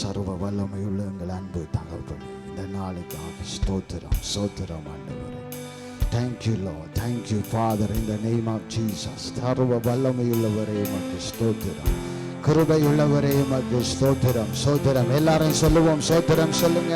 சர்வ வல்லமையுள்ள எங்கள் அன்பு தகப்பனே, இந்த நாளுக்காக ஸ்தோத்திரம் ஸ்தோத்திரம் ஆண்டவரே. Thank you Lord, thank you Father, in the name of Jesus. சர்வ வல்லமையுள்ளவரே உமக்கு ஸ்தோத்திரம், கிருபையுள்ளவரே உமக்கு ஸ்தோத்திரம் ஸ்தோத்திரம். எல்லாரும் சொல்லுவோம், ஸ்தோத்திரம் சொல்லுங்க.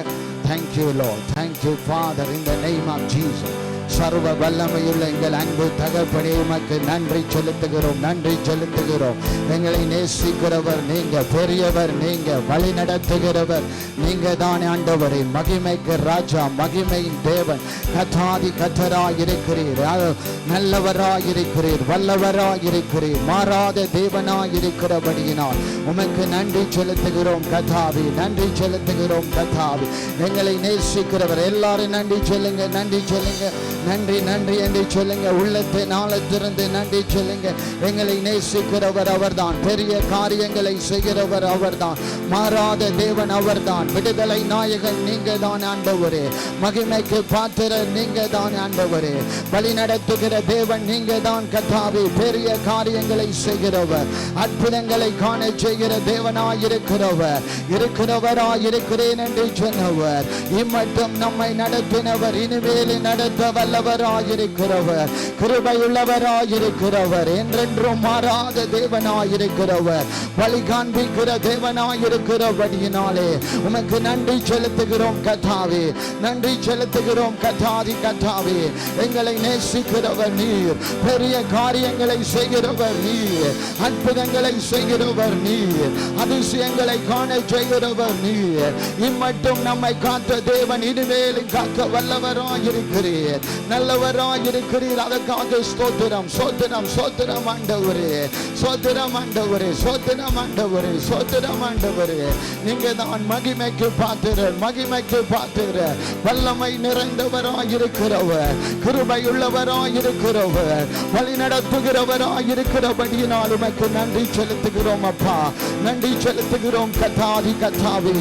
Thank you Lord, thank you Father, in the name of Jesus. சர்வ வல்லமையுள்ள எங்கள் அன்பு தகப்பனே உமக்கு நன்றி செலுத்துகிறோம், நன்றி செலுத்துகிறோம். எங்களை நேசிக்கிறவர் நீங்க, பெரியவர் நீங்க, வழி நடத்துகிறவர் நீங்க தான் ஆண்டவரே. மகிமைக்கு ராஜா, மகிமையின் தேவன், கதாதி கத்தராயிருக்கிறீர், நல்லவராயிருக்கிறீர், வல்லவராயிருக்கிறீர், மாறாத தேவனாயிருக்கிறபடியினால் உமக்கு நன்றி செலுத்துகிறோம் கதாவி, நன்றி செலுத்துகிறோம் கதாவி. எங்களை நேசிக்கிறவர் எல்லாரும் நன்றி சொல்லுங்க, நன்றி சொல்லுங்க, நன்றி நன்றி என்று சொல்லுங்க. உள்ளத்தை நாளத்திலிருந்து நன்றி சொல்லுங்க. எங்களை நேசிக்கிறவர் அவர்தான், பெரிய காரியங்களை செய்கிறவர் அவர்தான், மாறாத தேவன் அவர்தான், விடுதலை நாயகன் நீங்க தான் ஆண்டவரே, மகிமைக்கு பாத்திரர் நீங்க தான் ஆண்டவரே, வழி நடத்துகிற தேவன் நீங்க தான் கர்த்தாவே, பெரிய காரியங்களை செய்கிறவர், அற்புதங்களை காண செய்கிற தேவனாயிருக்கிறவர், இருக்கிறவராயிருக்கிறேன் என்று சொன்னவர், இம்மட்டும் நம்மை நடத்தினவர், இனிமேல் நடத்த வல்லவராயிருக்கிறவர், கிருபையுள்ளவராயிருக்கிறவர், என்றென்றும் மாறாத தேவனாயிருக்கிறவர், வழி காண்பிக்கிற தேவனாயிருக்கிறபடியினாலே உமக்கு நன்றி செலுத்துகிறோம் கர்த்தாவே, நன்றி செலுத்துகிறோம் கர்த்தாதி கர்த்தாவே. எங்களை நேசிக்கிறவர் நீர், பெரிய காரியங்களை செய்கிறவர் நீர், அற்புதங்களை செய்கிறவர் நீர், அதிசயங்களை காண செய்கிறவர் நீர், இம்மட்டும் நம்மை காத்த தேவன், இனிமேலும் காக்க வல்லவராயிருக்கிறீர், நல்லவராயிருக்கிறீர். அதற்காக ஸ்தோத்திரம் ஸ்தோத்திரம் ஸ்தோத்திரம் ஆண்டவரே, ஸ்தோத்திரம் ஆண்டவரே, ஸ்தோத்திரம் ஆண்டவரே, ஸ்தோத்திரம் ஆண்டவரே. நீங்க தான் மகிமைக்கு பாத்திரர், மகிமைக்கு பாத்திரர், வல்லமை நிறைந்தவராயிருக்கிறவர், கிருபையுள்ளவராயிருக்கிறவர், வழி நடத்துகிறவராயிருக்கிறபடியினால் உமக்கு நன்றி செலுத்துகிறோம் அப்பா, நன்றி செலுத்துகிறோம் கர்த்தாதி கர்த்தாவே.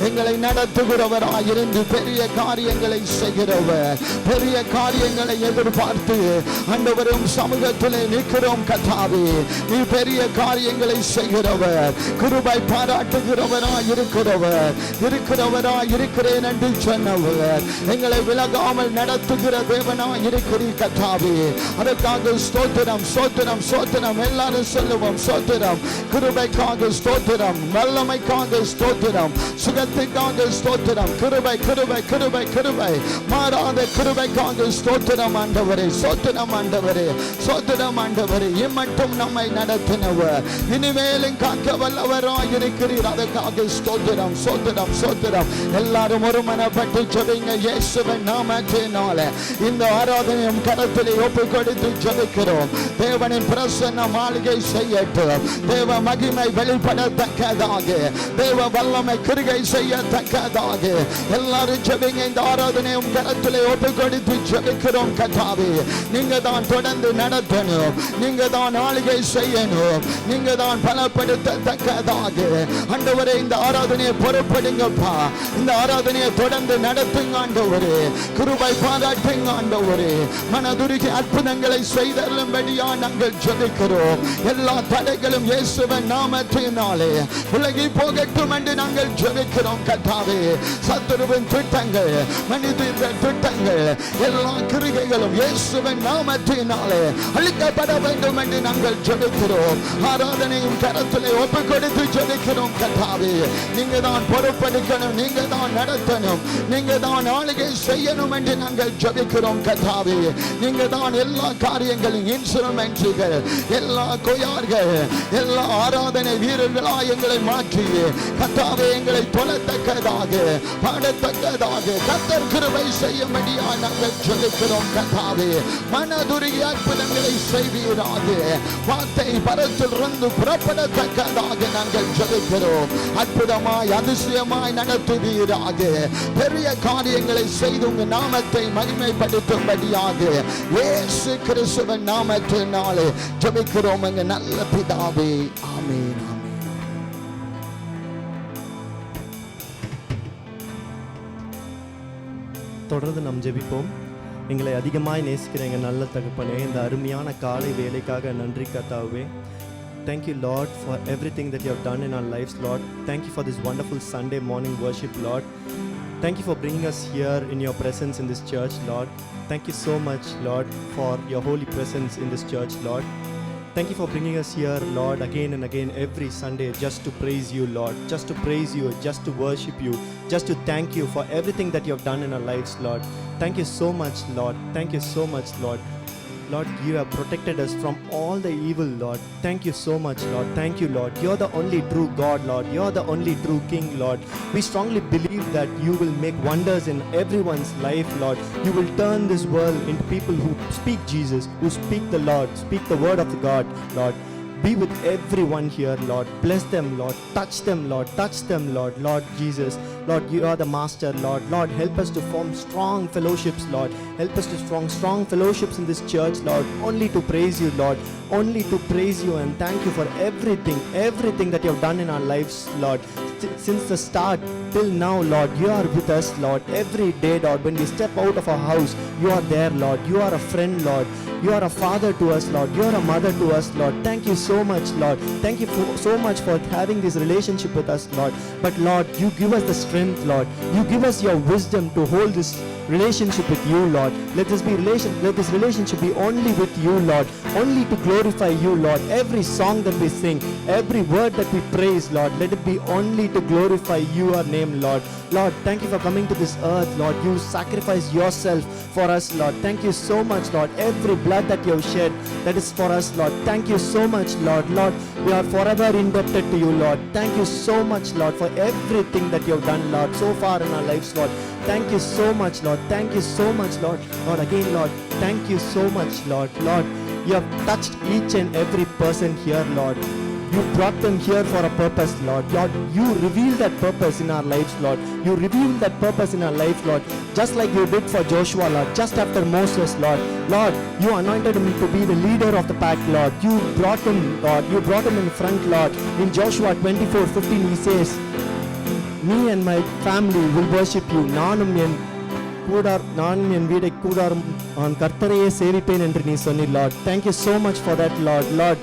எங்களை நடத்துகிறவராயிருந்து பெரிய காரியங்களை செய்கிறவர், பெரிய காரியங்களை எதிர்பார்த்து ஆண்டவரும் சமூகத்திலே நிற்கிறோம் கர்த்தாவே. நீ பெரிய காரியங்களை செய்கிறவர், கிருபை பாராட்டுகிறவராயிருக்கிறவர், இருக்கிறவராயிருக்கிறேன் என்று சொன்னவர், எங்களை விலகாமல் நடத்துகிற தேவனாயிருக்கிறீர் கர்த்தாவே. அதற்காக ஸ்தோத்திரம் ஸ்தோத்திரம் ஸ்தோத்திரம். எல்லாரும் சொல்லுவோம் ஸ்தோத்திரம். கிருபைக்காக ஸ்தோத்திரம், வல்லமைக்காக ஸ்தோத்திரம், சுகத்துக்காக ஸ்தோத்திரம், கிருபை கிருபை கிருபை கிருபை, மாறாத கிருபைக்காக ஸ்தோத்திரம் ஆண்டவரே, ஸ்தோத்திரம் ஆண்டவரே, ஸ்தோத்திரம் ஆண்டவரே. இம்மட்டும் நம்மை நடத்தினவர், இனிமேலும் காக்க வல்லவராயிருக்கிறீர். அதற்காக ஸ்தோத்திரம் ஸ்தோத்திரம் ஸ்தோத்திரம். எல்லாரும் ஒரு மனப்பட்டு ஜெபிங்க. இயேசுவின் நாமத்தினாலே இந்த ஆராதனையும் கரத்திலே ஒப்பு கொடுத்து ஜெபிக்கிறோம். தேவனின் பிரசன்ன மாளிகை செய்யட்டும், தேவ மகிமை வெளிப்படத்தக்கதாக, தேவ வல்லமை கிருகை செய்யத்தக்கதாக. எல்லாரும் ஜெபிங்க. இந்த ஆராதனையும் கரத்திலே ஒப்பு கொடுத்து ஜெபிக்கிறோம் கர்த்தாவே. நீங்க தான் தொடர்ந்து நடத்தணும், நீங்க தான் ஆளுகை செய்யணும், நீங்க தான் பலப்படுத்தத்தக்கதாக. ஆண்டவரே இந்த ஆராதனையை பொறுப்படுங்கப்பா, இந்த ஆராதனையை தொடர்ந்து நடத்துங்க ஆண்டவரே, கிருபை பாராட்டுங்க ஆண்டவரே. மனதுருகி அற்புதங்களை செய்தருளும்படியா நாங்கள் ஜெபிக்கிறோம். எல்லா தடைகளும் இயேசுவின் நாமத்தினாலே விலகி போகட்டும் என்று நாங்கள் ஜெபிக்கிறோம் கர்த்தாவே. சத்துருவின் திட்டங்கள், மனிதர்கள் திட்டங்கள், எல்லா கிருகைகளும் இயேசுவின் நாமத்தினாலே அழிக்கப்பட வேண்டும் என்று நாங்கள் ஜெபிக்கிறோம். ஆராதனையும் கரத்திலே ஒப்பு கொடுத்து ஜெபிக்கிறோம் கர்த்தாவே. நீங்க தான் பொறுப்பெடுக்கணும், நீங்க தான் நடத்தணும், நீங்க தான் ஆளுகை செய்யணும் என்று நாங்கள் ஜெபிக்கிறோம் கர்த்தாவே. நீங்க தான் எல்லா காரியங்களும், இன்ஸ்ட்ருமெண்ட்கள், எல்லா கொயார்கள், எல்லா ஆராதனை வீரர்களா எங்களை மாற்றி கர்த்தாவே எங்களை தொழத்தக்கதாக, பாடத்தக்கதாக கர்த்தர் கிருபை செய்யும்படியா நாங்கள் ஜெபிக்கிறோம் கர்த்தாவே. மனதுருகி அற்புதங்களை செய்வீராக, வார்த்தை பரத்திலிருந்து புறப்படத்தக்கதாக நாங்கள் ஜெபிக்கிறோம். அற்புதமாய் அதிசயமாய் நடத்துவீராக, பெரிய காரியங்களை செய்து உங்க நாமத்தை மகிமைப்படுத்தும்படியாக இயேசு கிறிஸ்துவின் நாமத்தினாலே ஜெபிக்கிறோம் எங்க நல்ல பிதாவே. ஆமென். தொடர்ந்து நாம் ஜெபிப்போம். எங்களை அதிகமாய் நேசிக்கிற எங்கள் நல்ல தகப்பனே, இந்த அருமையான காலை வேலைக்காக நன்றி கர்த்தாவே. Thank you, Lord, for everything that you have done in our lives, Lord. Thank you for this wonderful Sunday morning worship, Lord. Thank you for bringing us here in your presence in this church, Lord. Thank you so much, Lord, for your holy presence in this church, Lord. Thank you for bringing us here, Lord, again and again every Sunday just to praise you, Lord, just to praise you, just to worship you, just to thank you for everything that you have done in our lives, Lord. Thank you so much, Lord. Thank you so much, Lord. Lord, you have protected us from all the evil, Lord. Thank you so much, Lord. Thank you, Lord. You're the only true God, Lord. You're the only true King, Lord. We strongly believe that you will make wonders in everyone's life, Lord. You will turn this world into people who speak Jesus, who speak the Lord, speak the word of the God, Lord. Be with everyone here, Lord. Bless them, Lord. Touch them, Lord. Touch them, Lord. Lord Jesus. Lord, you are the master, Lord. Lord, help us to form strong fellowships, Lord. Help us to form strong fellowships in this church, Lord. Only to praise you, Lord. Only to praise you and thank you for everything that you have done in our lives, Lord. Since the start till now, Lord, you are with us, Lord. Every day, Lord, when we step out of our house, you are there, Lord. You are a friend, Lord. You are a father to us, Lord. You are a mother to us, Lord. Thank you so much, Lord. Thank you so much for having this relationship with us, Lord. But Lord, you give us the strength, Lord. You give us your wisdom to hold this relationship with you, Lord. Let this relationship be only with you, Lord. Only to glorify you, Lord. Every song that we sing, every word that we praise, Lord, let it be only to glorify your name, Lord. Lord, thank you for coming to this earth, Lord. You sacrificed yourself for us, Lord. Thank you so much, Lord. Every blood that you have shed, that is for us, Lord. Thank you so much, Lord. Lord, we are forever indebted to you, Lord. Thank you so much, Lord, for everything that you have done, Lord, so far in our lives, Lord. Thank you so much, Lord. Thank you so much, Lord. Lord, again, Lord, thank you so much, Lord. Lord, you have touched each and every person here, Lord. You brought them here for a purpose, Lord. Lord, you revealed that purpose in our lives, Lord. You revealed that purpose in our life, Lord. Just like you did for Joshua, Lord. Just after Moses, Lord. Lord, you anointed him to be the leader of the pack, Lord. You brought him, Lord. You brought him in front, Lord. In Joshua 24:15, he says, me and my family will worship you. நானும் என் வீடை கூடாரம் கர்த்தரையே சேவிப்பேன் என்று நீ சொன்னீர், Lord. Thank you so much for that, Lord. Lord,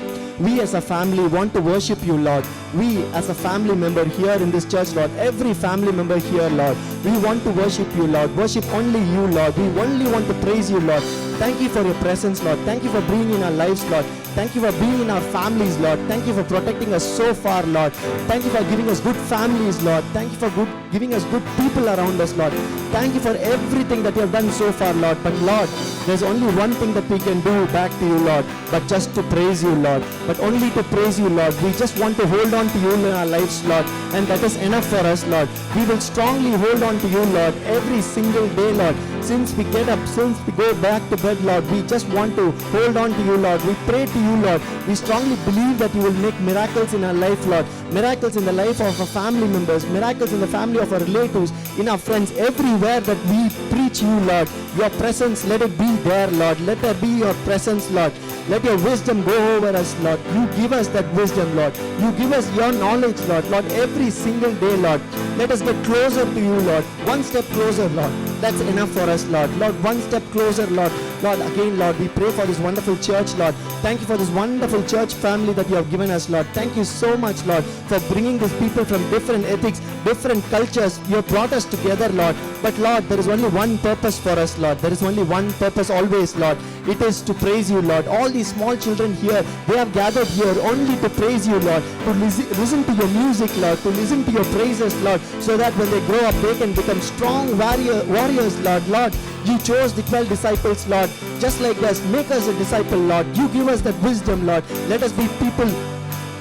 we as a family want to worship you, Lord. We as a family member here in this church, Lord, every family member here, Lord, we want to worship you, Lord. Worship only you, Lord. We only want to praise you, Lord. Thank you for your presence, Lord. Thank you for being in our lives, Lord. Thank you for being in our families, Lord. Thank you for protecting us so far, Lord. Thank you for giving us good families, Lord. Thank you for giving us good people around us, Lord. Thank you for everything that you have done so far, Lord. But Lord, there's only one thing that we can do back to you, Lord, but just to praise you, Lord. But only to praise you, Lord. We just want to hold on to you in our lives, Lord. And that is enough for us, Lord. We will strongly hold on to you, Lord, every single day, Lord. Since we get up, since we go back to bed, Lord, we just want to hold on to you, Lord. We pray to you, Lord. We strongly believe that you will make miracles in our life, Lord. Miracles in the life of our family members, miracles in the family of our relatives, in our friends, everywhere that we preach you, Lord. Your presence, let it be there, Lord. Let there be your presence, Lord. Let your wisdom go over us, Lord. You give us that wisdom, Lord. You give us your knowledge, Lord. Lord, every single day, Lord. Let us get closer to you, Lord. One step closer, Lord. That's enough for us, Lord. Lord, one step closer, Lord. Lord, again, Lord, we pray for this wonderful church, Lord. Thank you for this wonderful church family that you have given us, Lord. Thank you so much, Lord, for bringing these people from different ethics, different cultures. You have brought us together, Lord. But Lord, there is only one purpose for us, Lord. There is only one purpose always, Lord. It is to praise you, Lord. All these small children here, they have gathered here only to praise you, Lord. To listen to your music, Lord. To listen to your praises, Lord. So that when they grow up, they can become strong warriors, Lord. Lord, you chose the 12 disciples, Lord. Just like us, make us a disciple, Lord. You give us that wisdom, Lord. Let us be people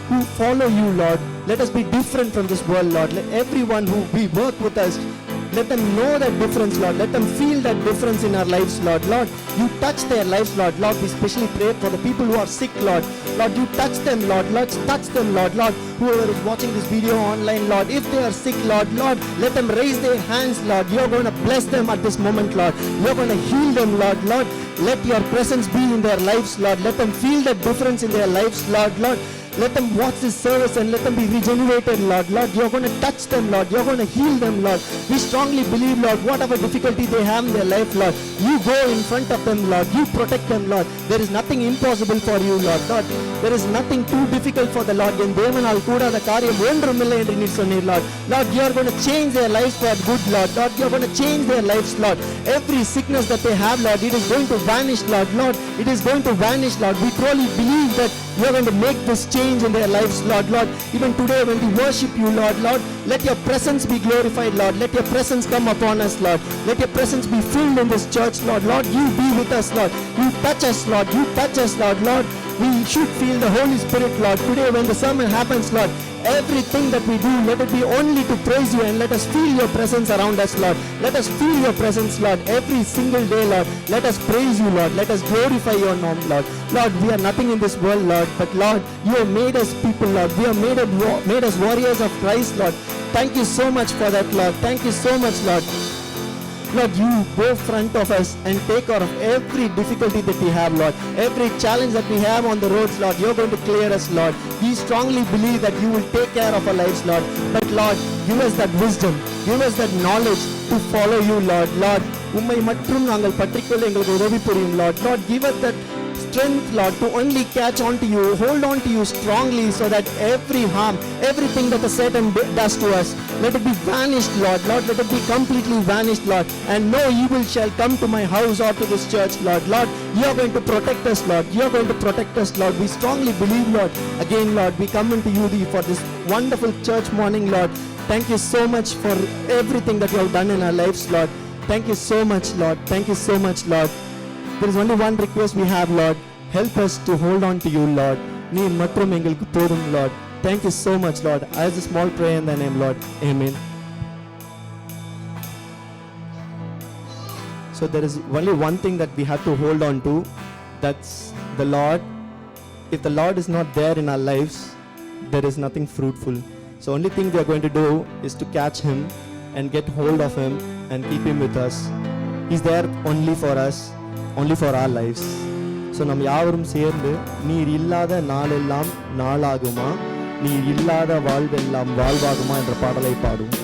who follow you, Lord. Let us be different from this world, Lord. Let everyone who we work with us, let them know that difference, Lord. Let them feel that difference in our lives, Lord. Lord, you touch their lives, Lord. Lord, we especially pray for the people who are sick, Lord. Lord, you touch them, Lord. Lord, touch them, Lord. Lord, whoever is watching this video online, Lord, if they are sick, Lord, let them raise their hands, Lord. You're going to bless them at this moment, Lord. You're going to heal them, Lord. Lord, let your presence be in their lives, Lord. Let them feel that difference in their lives, Lord. Lord, Let them watch this service and let them be regenerated, Lord. Lord, you're going to touch them, Lord. You're going to heal them, Lord. We strongly believe, Lord, whatever difficulty they have in their life, Lord, you go in front of them, Lord. You protect them, Lord. There is nothing impossible for you, Lord. Lord, there is nothing too difficult for the Lord. என் தேவனால் கூடாத காரியம் ஒன்றுமில்லை என்று நீர் சொன்னீர், Lord. Lord, you are going to change their lives for good, Lord. Lord, you are going to change their lives, Lord. Every sickness that they have, Lord, it is going to vanish, Lord. Lord, it is going to vanish, Lord. We truly believe that you are going to make this change in their lives, Lord. Lord, even today when we worship you, Lord, Lord, let your presence be glorified, Lord. Let your presence come upon us, Lord. Let your presence be filled in this church, Lord. Lord, you be with us, Lord. You touch us, Lord. You touch us, Lord. Lord, we should feel the Holy Spirit, Lord. Today when the sermon happens, Lord, everything that we do, let it be only to praise you, and let us feel your presence around us, Lord. Let us feel your presence, Lord, every single day, Lord. Let us praise you, Lord. Let us glorify your name, Lord. Lord, we are nothing in this world, Lord, but Lord, you have made us people, Lord. We have made us warriors of Christ, Lord. Thank you so much for that, Lord. Thank you so much, Lord. Lord, you go front of us and take care of every difficulty that we have, Lord. Every challenge that we have on the roads, Lord, you're going to clear us, Lord. We strongly believe that you will take care of our lives, Lord. But Lord, give us that wisdom, give us that knowledge to follow you, Lord. Lord, உம்மை மட்டும் நாங்கள் பற்றிக்கொள்ள எங்களுக்கு உதவி புரியும், Lord. Lord, give us that strength, Lord, to only catch on to you, hold on to you strongly, so that every harm, everything that the Satan does to us, let it be vanished, Lord. Lord, let it be completely vanished, Lord, and no evil shall come to my house or to this church, Lord. Lord, you are going to protect us, Lord. You are going to protect us, Lord. We strongly believe, Lord. Again, Lord, we come into you for this wonderful church morning, Lord. Thank you so much for everything that you have done in our lives, Lord. Thank you so much, Lord. Thank you so much, Lord. There is only one request we have, Lord. Help us to hold on to you, Lord. நீர் மற்றும் எங்களுக்கு போதும், Lord. Thank you so much, Lord. I have a small prayer in thy name, Lord. Amen. So there is only one thing that we have to hold on to. That's the Lord. If the Lord is not there in our lives, there is nothing fruitful. So only thing we are going to do is to catch him and get hold of him and keep him with us. He's there only for us, only for our lives. So நம்ம யாவரும் சேர்ந்து நீர் இல்லாத நாளெல்லாம் நாளாகுமா, நீர் இல்லாத வாழ்வெல்லாம் வாழ்வாகுமா என்ற பாடலை பாடுவோம்.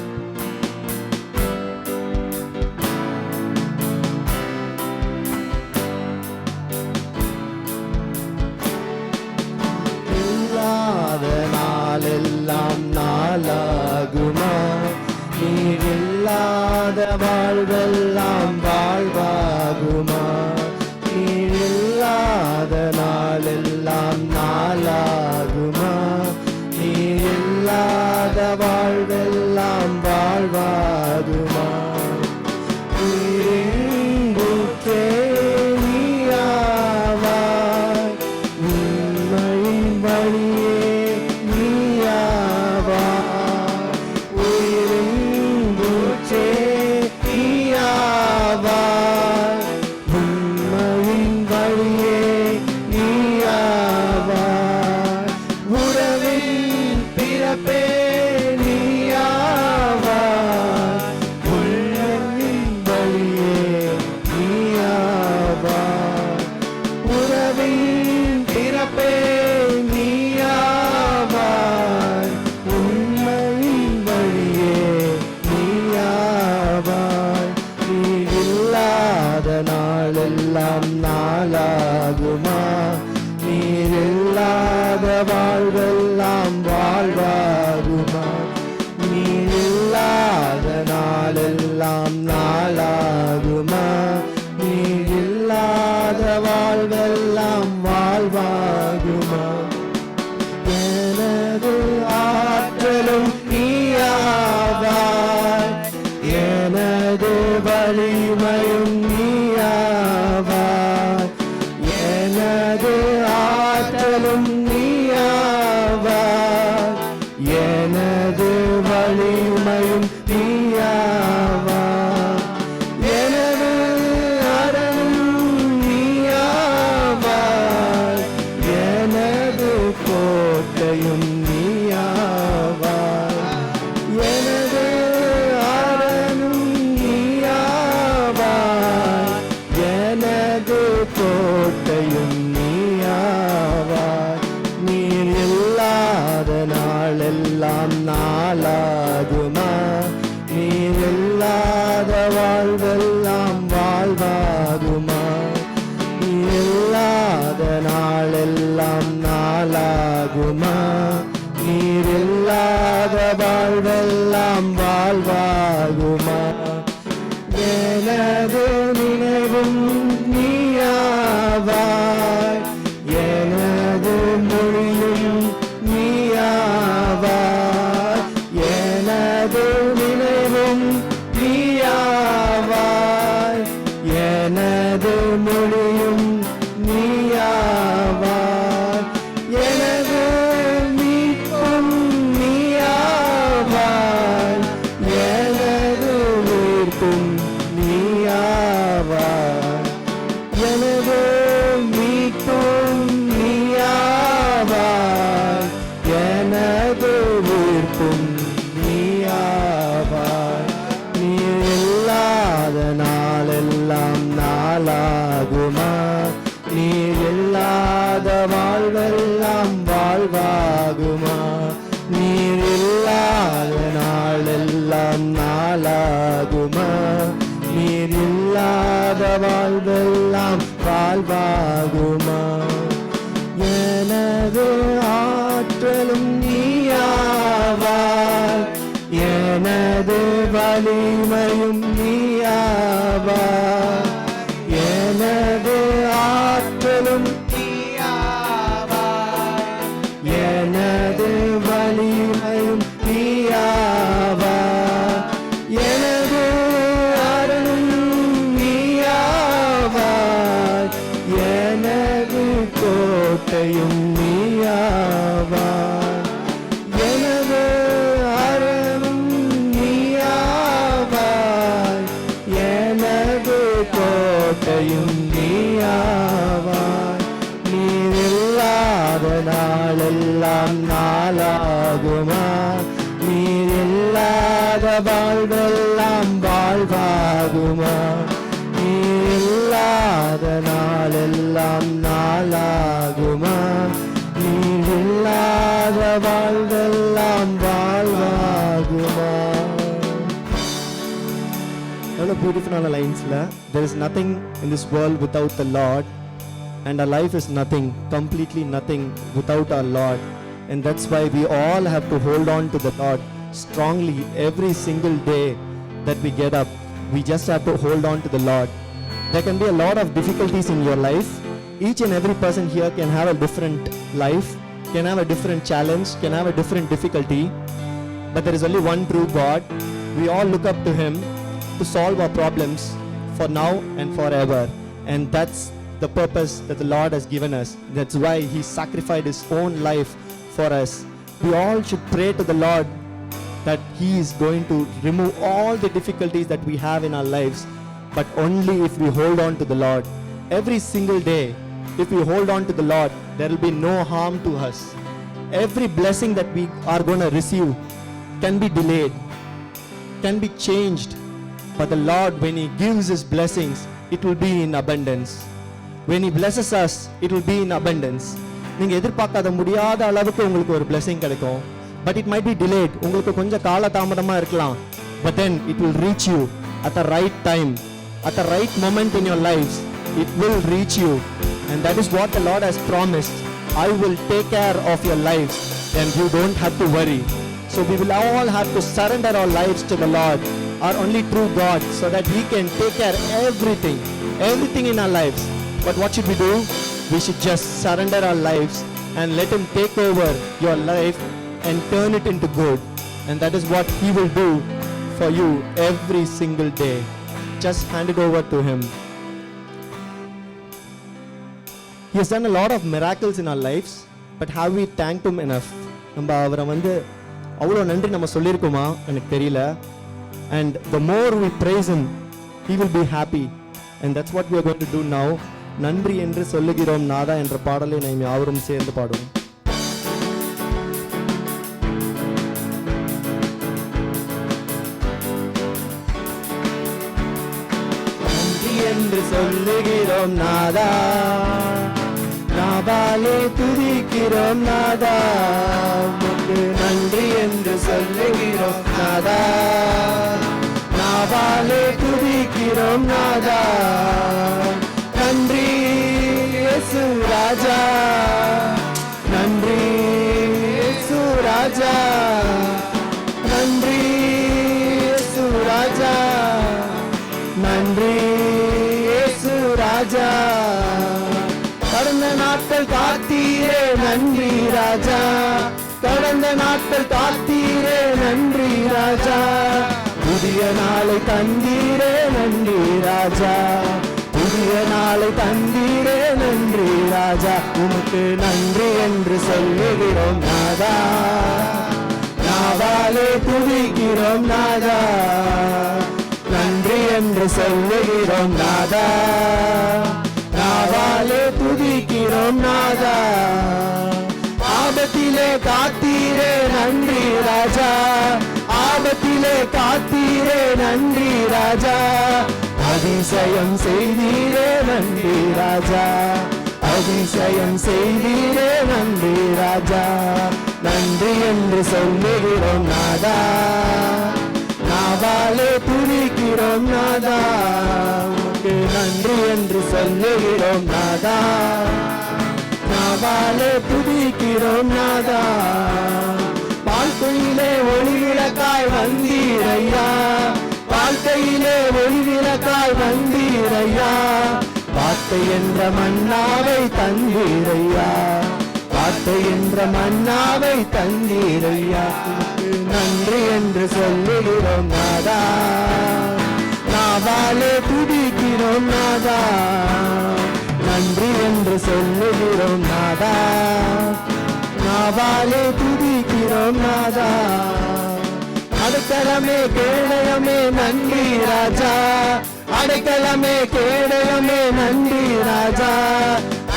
இல்லாத நாளெல்லாம் நாளாகுமா, நீர் இல்லாத வாழ்வெல்லாம் வாழ்வாகுமா, நீர் இல்லாத நாளெல்லாம் நாளாகுமா, நீர் இல்லாத வாழ்வெல்லாம் வாழ்வாகுமா, உயிரின்புக்கே நீயாவாய், உண்மையின் வழியே நீயாவாய், உயிரின்புக்கே நீயாவாய், உண்மையின் வழியே நீயாவாய், உறவின் பிறப்பே நீயாவாய். நாளாகுமா? நீர் இல்லாத வாழ்வெல்லாம் வாழ்வாகுமா? நீர் இல்லாத நாளெல்லாம் நாளாகுமா? நீர் இல்லாத வாழ்வெல்லாம் வாழ்வாகுமா? எனது நினைவும் நீயாவாய், எனது மொழியும் நீயாவாய், எனது நினைவும் நீயாவாய், எனது மொழியும் நீயாவாய், எனது மீட்பும் நீயாவாய், எனது உயிர்ப்பும் நீயாவாய், எனது மீட்பும் நீயாவாய், எனது உயிர்ப்பும் நீயாவாய். நீர் இல்லாத நாளெல்லாம் நாளாகுமா? நீர் இல்லாத வாழ்வெல்லாம் வாழ்வாகுமா? நீர் இல்லாத நாளெல்லாம் நாளாகுமா? நீர் இல்லாத வாழ்வெல்லாம் வாழ்வாகுமா? எனது ஆற்றலும் நீயாவாய், எனது வலிமையும் நீயாவாய், எனது ஆற்றலும் நீயாவாய், எனது வலிமையும் நீயாவாய், எனது அருளும் நீயாவாய், எனது கோட்டையும் நீயாவாய், எனது அருளும் நீயாவாய், எனது கோட்டையும் நீயாவாய். நீர் இல்லாத நாளெல்லாம் நாளாகுமா? நீர் இல்லாத வாழ்வெல்லாம் வாழ்வாகுமா? நீர் இல்லாத நாளெல்லாம் நாளாகுமா? நீர் இல்லாத வாழ்வெல்லாம் வாழ்வாகுமா? எவ்வளோ பியூட்டிஃபுல்லான லைன்ஸில் there is nothing in this world without the Lord, and our life is nothing, completely nothing without our Lord. And that's why we all have to hold on to the Lord strongly every single day that we get up. We just have to hold on to the Lord. There can be a lot of difficulties in your life. Each and every person here can have a different life, can have a different challenge, can have a different difficulty. But there is only one true God. We all look up to Him to solve our problems for now and forever. And that's the purpose that the Lord has given us. That's why He sacrificed His own life for us. We all should pray to the Lord that He is going to remove all the difficulties that we have in our lives, but only if we hold on to the Lord. Every single day, if we hold on to the Lord, there will be no harm to us. Every blessing that we are going to receive can be delayed, can be changed. But the Lord, when He gives His blessings, it will be in abundance. When He blesses us, it will be in abundance. நீங்க எதிர்பார்க்காத முடியாத அளவுக்கு உங்களுக்கு ஒரு blessing கிடைக்கும். But it might be delayed. உங்களுக்கு கொஞ்சம் கால தாமதமா இருக்கலாம். But then it will reach you at the right time, at the right moment in your lives. It will reach you. And that is what the Lord has promised. I will take care of your lives and you don't have to worry. So we will all have to surrender our lives to the Lord, our only true God, so that He can take care everything in our lives. But what should we do? We should just surrender our lives and let Him take over your life and turn it into good. And that is what He will do for you every single day. Just hand it over to Him. He has done a lot of miracles in our lives, but have we thanked Him enough? நம்ம அவரை அவ்வளோ நன்றி நம்ம சொல்லியிருக்கோமா எனக்கு தெரியல. And the more we praise Him, He will be happy. And that's what we are going to do now. நன்றி என்று சொல்லுகிறோம் நாதா என்ற பாடலை நாம் யாவரும் சேர்ந்து பாடுவோம். நன்றி என்று சொல்லுகிறோம் நாதா, நான் நாவாலே துதிக்கிறோம் நாதா, உமக்கு நன்றி என்று சொல்லுகிறோம் நாதா. நாவாலே துதிக்கிறோம் நாதா, நன்றி இயேசு ராஜா, நன்றி இயேசு ராஜா, நன்றி இயேசு ராஜா, நன்றி இயேசு ராஜா. கடந்த நாட்கள் காத்தீரே நன்றி ராஜா, கடந்த நாட்கள் காத்தீரே நன்றி ராஜா. புதிய நாளை தந்தீரே நன்றி ராஜா, புதிய நாளை தந்தீரே நன்றி ராஜா. உமக்கு நன்றி என்று சொல்லுகிறோம் நாதா, நாவாலே துதிக்கிறோம் நாதா, நன்றி என்று சொல்லுகிறோம் நாதா, நாவாலே துதிக்கிறோம் நாதா. ஆபத்திலே காத்தீரே நன்றி ராஜா, ஆபத்திலே காத்தீரே நன்றி ராஜா. அதிசயம் செய்தீரே நன்றி ராஜா, அதிசயம் செய்தீரே நன்றி ராஜா. நன்றி என்று சொல்லுகிறோம் நாதா, நாவாலே துதிக்கிறோம் நாதா, உமக்கு நன்றி என்று சொல்லுகிறோம் நாதா, நாவாலே துதிக்கிறோம் நாதா. வாழ்க்கையிலே ஒளி விளக்காய் வந்தீரையா, வாழ்க்கையிலே ஒளி விளக்காய் வந்தீரையா. வார்த்தை என்ற மன்னாவை தந்தீரையா, வார்த்தை என்ற மன்னாவை தந்தீரையா. நன்றி என்று சொல்லுகிறோம் நாதா, நாவாலே துதிக்கிறோம் நாதா, நன்றி என்று சொல்லுகிறோம் நாதா, நாவாலே துதிக்கிறோம் நாதா. அடைக்கலமே கேடயமே நன்றி ராஜா, அடைக்கலமே கேடயமே நன்றி ராஜா.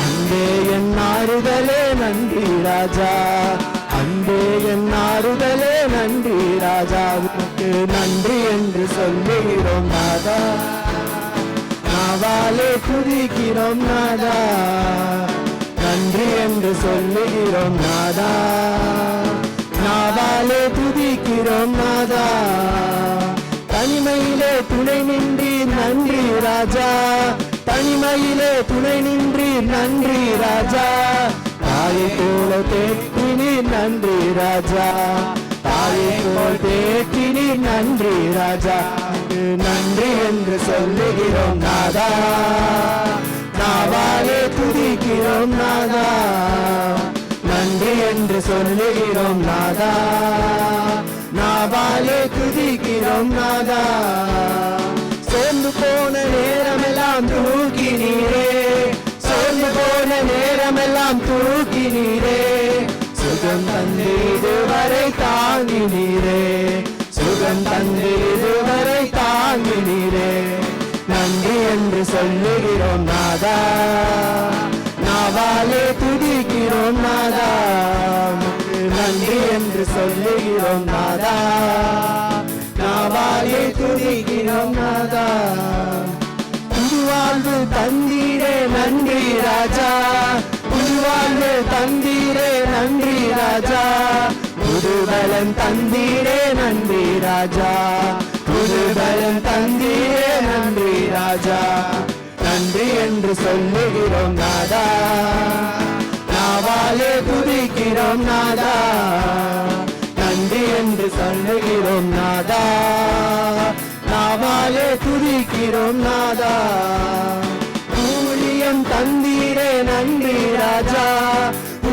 அன்பே என் ஆறுதலே நன்றி ராஜா, அன்பே என் ஆறுதலே நன்றி ராஜா. உனக்கு நன்றி என்று சொல்லுகிறோம் நாதா, நாவாலே துதிக்கிறோம் நாதா, நன்றி என்று சொல்லுகிறோம் நாதா, நாவாலே துதிக்கிறோம் நாதா. தனிமையிலே துணை நின்றீர் நன்றி ராஜா, தனிமையிலே துணை நின்றீர் நன்றி ராஜா. தாயை போல தேற்றினீர் நன்றி ராஜா, தாயை போல் தேற்றினீர் நன்றி ராஜா. நன்றி என்று சொல்லுகிறோம் நாதா, நாவாலே துதிக்கிறோம் நாதா, நன்றி என்று சொல்லுகிறோம் நாதா, நாவாலே துதிக்கிறோம் நாதா. சோர்ந்து போன நேரமெல்லாம் தூக்கினீரே, சோர்ந்து போன நேரமெல்லாம் தூக்கினீரே. சுகம் தந்து இதுவரை தாங்கினீரே, சுகம் தந்து இதுவரை தாங்கினீரே. நன்றி என்று சொல்லுகிறோம் நாதா, நாவாலே துதிக்கிறோம் நாதா, நன்றி என்று சொல்லுகிறோம் நாதா, நாவாலே துதிக்கிறோம் நாதா. புதுவாழ்வு தந்தீரே நன்றி ராஜா, புதுவாழ்வு தந்தீரே நன்றி ராஜா. புதுபலன் தந்தீரே நன்றி ராஜா, புதுபலன் தந்தீரே நன்றி ராஜா. நன்றி என்று சொல்லுகிறோம் நாதா, நாவாலே துதிக்கிறோம் நாதா, நன்றி என்று சொல்லுகிறோம் நாதா, நாவாலே துதிக்கிறோம் நாதா. ஊழியம் தந்தீரே நன்றி ராஜா,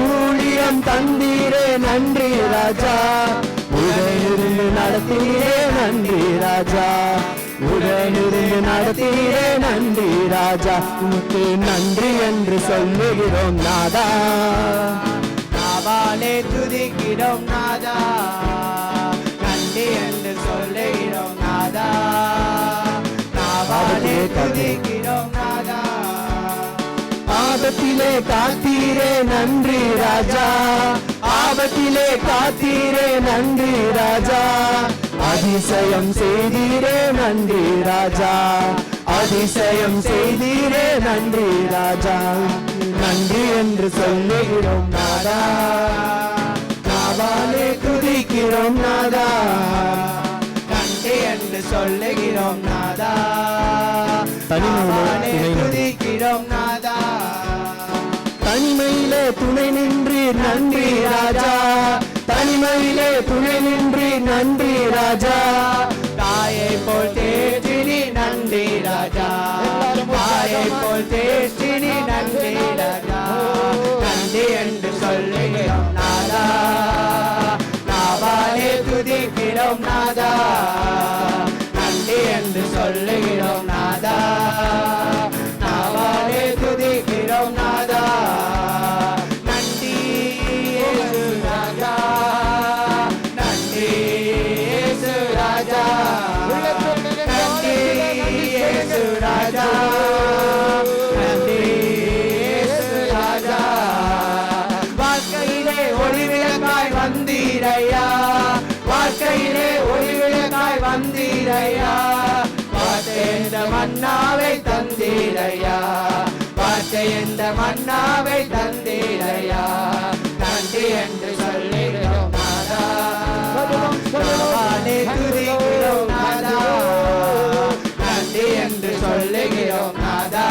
ஊழியம் தந்தீரே நன்றி ராஜா. உடனிருந்து நடத்தீரே நன்றி ராஜா, உடனிருந்து நடத்தீரே நன்றி ராஜா. உனக்கு நன்றி என்று சொல்லுகிறோம் நாதா, நாவாலே துதிக்கிறோம் நாதா, நன்றி என்று சொல்லுகிறோம் நாதா, நாவாலே துதிக்கிறோம் நாதா. ஆபத்திலே காத்தீரே நன்றி ராஜா, ஆபத்திலே காத்தீரே நன்றி ராஜா. அதிசயம் செய்தீரே நன்றி ராஜா, அதிசயம் செய்தீரே நன்றி ராஜா. நன்றி என்று சொல்லுகிறோம் நாதா, நாவாலே துதிக்கிறோம் நாதா, நன்றி என்று சொல்லுகிறோம் நாதா, நாவாலே துதிக்கிறோம் நாதா. தனிமையிலே துணை நின்று நன்றி ராஜா, தனிமையிலே துணை நின்று நன்றி ராஜா, தாயை போல் தேற்றினி நன்றி ராஜா, தாயை போல் தேற்றினி நன்றி ராஜா, நன்றி என்று சொல்லுகிறோம் நாதா, நாவாலே துதிக்கிறோம் நாதா, நன்றி என்று சொல்லுகிறோம் நாதா, நாவாலே துதிக்கிறோம் நாதா. நன்றி இயேசு ராஜா, நன்றி இயேசு ராஜா, நன்றி இயேசு ராஜா, நன்றி இயேசு ராஜா. வாழ்க்கையிலே ஒளிவிளக்காய் வந்தீரையா, வாழ்க்கையிலே ஒளிவிளக்காய் வந்தீரையா, வார்த்தை என்ற மன்னாவை தந்தீரையா, வார்த்தை என்ற மன்னாவை தந்தீரையா, நன்றி என்று சொல்லுகிறோம் நாதா, நாவாலே துதிக்கிறோம் நாதா, நன்றி என்று சொல்லுகிறோம் நாதா,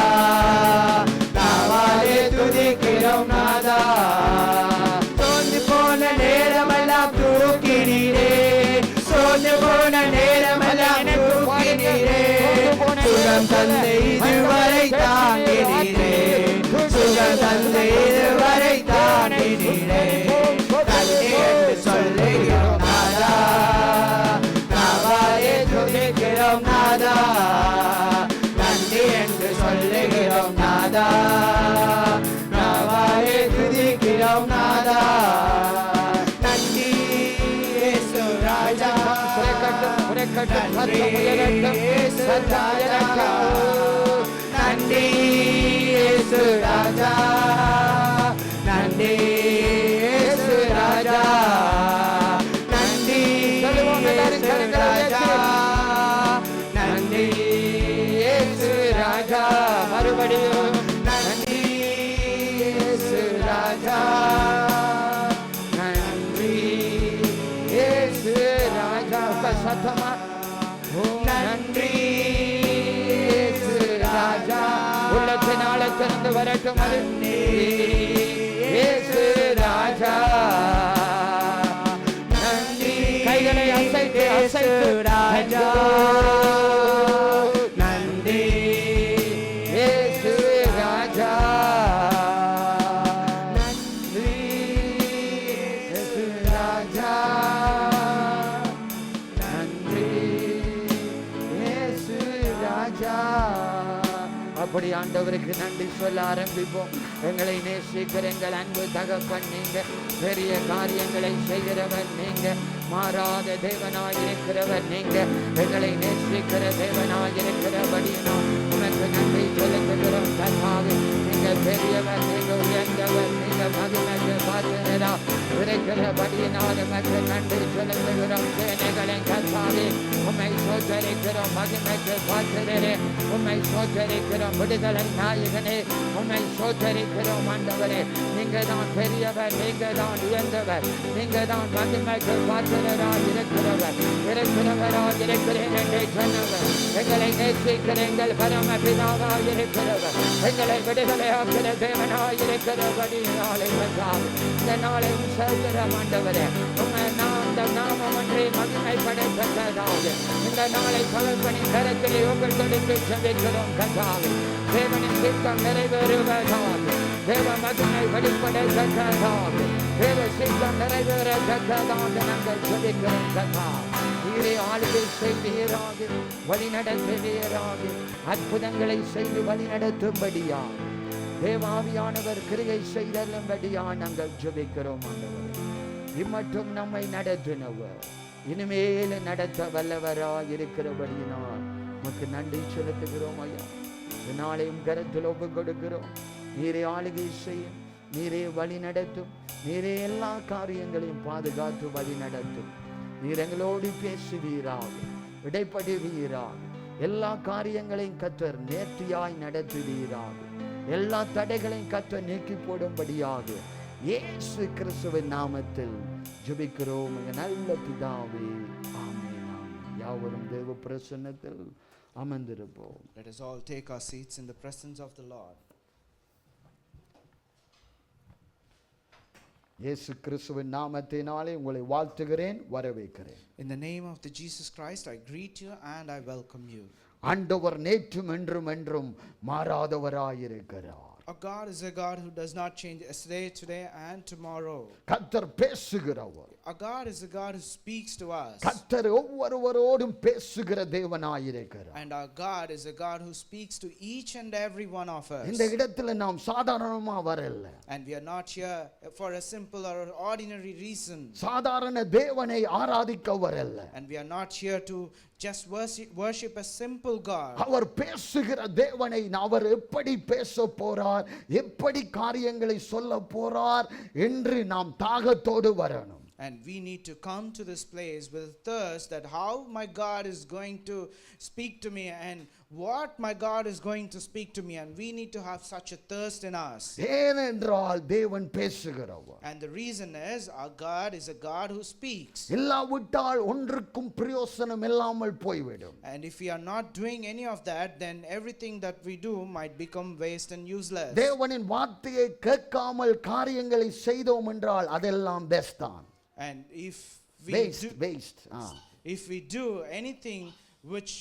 நாவாலே துதிக்கிறோம் நாதா. சோர்ந்து போன நேரமெல்லாம் தூக்கினீரே, சோர்ந்து போன நேரமெல்லாம் தூக்கினீரே, சுகம் தந்தை இதுவரை தாங்கினீரே, சுகம் தந்தை இதுவரை தாங்கினீரே, நன்றி என்று சொல்லுகிறோம் நாதா, நாவாலே துதிக்கிறோம் நாதா, நன்றி என்று சொல்லுகிறோம் நாதா, நாவாலே துதிக்கிறோம் நாதா. நன்றி இயேசு ராஜா, நன்றி இயேசு ராஜா, நன்றி இயேசு ராஜா, நன்றி இயேசு ராஜா, நன்றி இயேசு ராஜா, நன்றி இயேசு ராஜா. மறுபடியும் நன்றி இயேசு ராஜா, நன்றி இயேசு ராஜா. சத்தமா நன்றி இயேசு ராஜா. உள்ளத்தினால திறந்து வரட்டும் நன்றி இயேசு ராஜா, நன்றி. கைகளை அசைத்து அசைத்து ராஜா, நன்றி இயேசு ராஜா, நன்றி இயேசு ராஜா, நன்றி இயேசு ராஜா. அப்படி ஆண்டவருக்கு நன்றி சொல்ல ஆரம்பிப்போம். எங்களை நேசிக்கிற எங்கள் அன்பு தகப்பன் நீங்க, பெரிய காரியங்களை செய்கிறவர் நீங்க, மாறாத தேவனாய் இருக்கிறவர் நீங்க, எங்களை நேசிக்கிற தேவனாய் இருக்கிறபடியினால் உனக்கு நன்றி செலுத்துகிறோம். கர்த்தாவே நீங்க பெரியவர், நீங்க உயர்ந்தவர், நீங்க மகிமைக்கு பாத்திரரா இருக்கிறபடியினால் உமக்கு நன்றி செலுத்துகிறோம். சேனைகளின் கர்த்தாவே உம்மை சோதரிக்கிறோம், மகிமைக்கு பாத்திரரே உம்மை சோதரிக்கிறோம். விடுதலை நாயகனே உம்மை சோதரிக்கிறோம். ஆண்டவரே நீங்க தான் பெரியவர், நீங்க தான் உயர்ந்தவர், நீங்க தான் மகிமைக்கு பாத்திரராக இருக்கிறவர், இருக்கிறவராக இருக்கிறேன் என்று சொன்னவர், எங்களை நேசிக்கிற எங்கள் பரம பிதாவாக இருக்கிறவர், எங்களை விடுதலையாக்கிற தேவனாக இருக்கிறபடியாலே இந்த நாளை சொல்கிற ஆண்டவரே உம்மை அந்த நாமம் ஒன்றே மகிமைப்படத்தக்கதாக இந்த நாளை பகல்பணி கரத்திலே உங்கள் கொடுத்து சந்திக்கிறோம். கர்த்தாவே தேவனின் சித்தம் நிறைவேறுவதாக, தேவ மகிமை வெளிப்படத்தக்கதாக, தேவ சித்தம் நிறைவேறத்தக்கதாக நாங்கள் சொல்லிக்கிறோம். கர்த்தா நீரே ஆளுகை செய்வீராக, வழிநடத்துவீராக, அற்புதங்களை செய்து வழிநடத்தும்படியா தேவாவியானவர் கிரியை செய்தல்லும்படியா நாங்கள் ஜெபிக்கிறோம். ஆண்டவரே இம்மட்டும் நம்மை நடத்தினவர் இனிமேல் நடத்த வல்லவராய் இருக்கிறபடியினால் உமக்கு நன்றி செலுத்துகிறோம். ஐயா நாளையும் கருத்தில் ஒப்பு கொடுக்கிறோம். நீரே ஆளுகை செய்யும், நீரே வழி நடத்தும், நீரே எல்லா காரியங்களையும் பாதுகாத்து வழி நடத்தும். நீர் எங்களோடு பேசுவீராக, இடைப்படுவீராக, எல்லா காரியங்களையும் கர்த்தர் நேர்த்தியாய் நடத்துவீராக. எல்லா தடைகளையும் கர்த்தர் நீக்கி போடும்படியாக இயேசு கிறிஸ்துவின் நாமத்தில் ஜெபிக்கிறோம் எங்கள் நல்ல பிதாவே. ஆமென் ஆமென். யாவரும் தேவ பிரசன்னத்தில் அமர்ந்திருப்போம். Let us all take our seats in the presence of the Lord. இயேசு கிறிஸ்துவின் நாமத்தினாலே உங்களை வாழ்த்துகிறேன், வரவேற்கிறேன். In the name of the Jesus Christ, I greet you and I welcome you. ஆண்டவர் நேற்றும் என்றும் என்றும் மாறாதவராயிருக்கிறார். Our God is a God who does not change yesterday, today and tomorrow. கர்த்தர் பேசுகிறவர். Our God is a God who speaks to us. கர்த்தர் ஒவ்வொருவரோடும் பேசுகிற தேவனாயிருக்கிறார். And our God is a God who speaks to each and every one of us. இந்த இடத்துல நாம் சாதாரணமா வரல. And we are not here for a simple or ordinary reason. சாதாரண தேவனை ஆராதிக்க வரல. And we are not here to just worship a simple God. அவர் பேசுகிற தேவனை அவர் எப்படி பேச போறார், எப்படி காரியங்களை சொல்ல போறார் என்று நாம் தாகத்தோடு வரணும். And we need to come to this place with thirst that how my God is going to speak to me and what my God is going to speak to me, and we need to have such a thirst in us. ஏனென்றால் தேவன் பேசுகிறவர். And the reason is our God is a God who speaks. இல்லாவிட்டால் ஒன்றுக்கும் பிரயோசனம் இல்லாமல் போய்விடும். And if we are not doing any of that, then everything that we do might become waste and useless. தேவனின் வார்த்தையை கேட்காமல் காரியங்களை செய்தோம் என்றால் அதெல்லாம் பெஸ்தான். And if we do anything which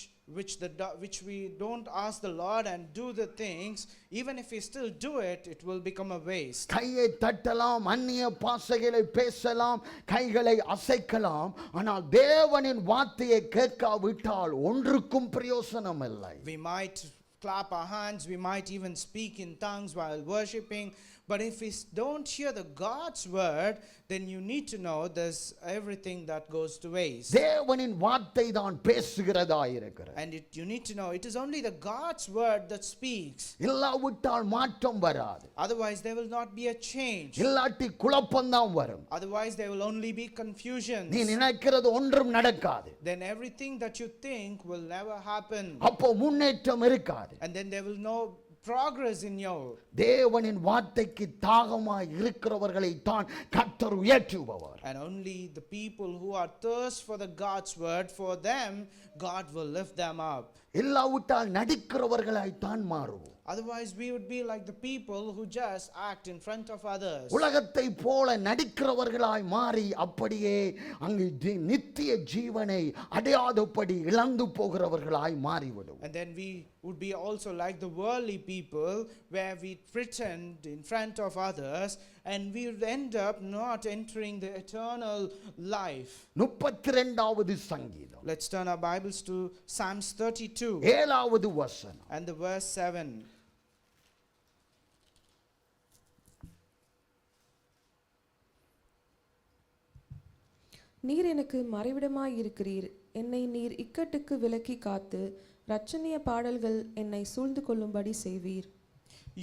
we don't ask the Lord and do the things, even if we still do it, it will become a waste. கையை தட்டலாம், அந்நிய பாஷைகளை பேசலாம், கைகளை அசைக்கலாம், ஆனால் தேவனின் வார்த்தையை கேட்காவிட்டால் ஒன்றுக்கும் பிரயோசனம் இல்லை. We might clap our hands, we might even speak in tongues while worshiping, but if we don't hear the God's word, then you need to know there's everything that goes to waste. தேவனின் வார்த்தை தான் பேசுகிறதா இருக்கிறது. And you need to know it is only the God's word that speaks. இல்லாவிட்டால் மாற்றம் வராது. Otherwise there will not be a change. இல்லாட்டி குழப்பம் தான் வரும். Otherwise there will only be confusion. நீ நினைக்கிறது ஒன்றும் நடக்காது. Then everything that you think will never happen. அப்போ முன்னேற்றம் இருக்காது. And then there will no progress in you. தேவனின் வார்த்தைக்கு தாகமாய் இருக்கிறவர்களை தான் கர்த்தர் உயர்த்துபவர். And only the people who are thirst for the God's word, for them God will lift them up. இல்லாவிட்டால் நடிக்கிறவர்களாய் தான் மாறுவோம். Otherwise we would be like the people who just act in front of others. உலகத்தை போல நடிக்கிறவர்களாய் மாறி அப்படியே அங்கு நித்திய ஜீவனை அடையாதபடி இழந்து போகிறவர்களாய் மாறிவிடும். And then we would be also like the worldly people where we pretend in front of others and we would end up not entering the eternal life. 32வது சங்கீதம். Let's turn our Bibles to Psalms 32 7வது வசனம். and the verse 7. நீர் எனக்கு மறைவிடமாய் இருக்கிறீர். என்னை நீர் இக்கட்டுக்கு விலக்கி காத்து இரட்சணிய பாடல்கள் என்னை சூழ்ந்து கொள்ளும்படி செய்வீர்.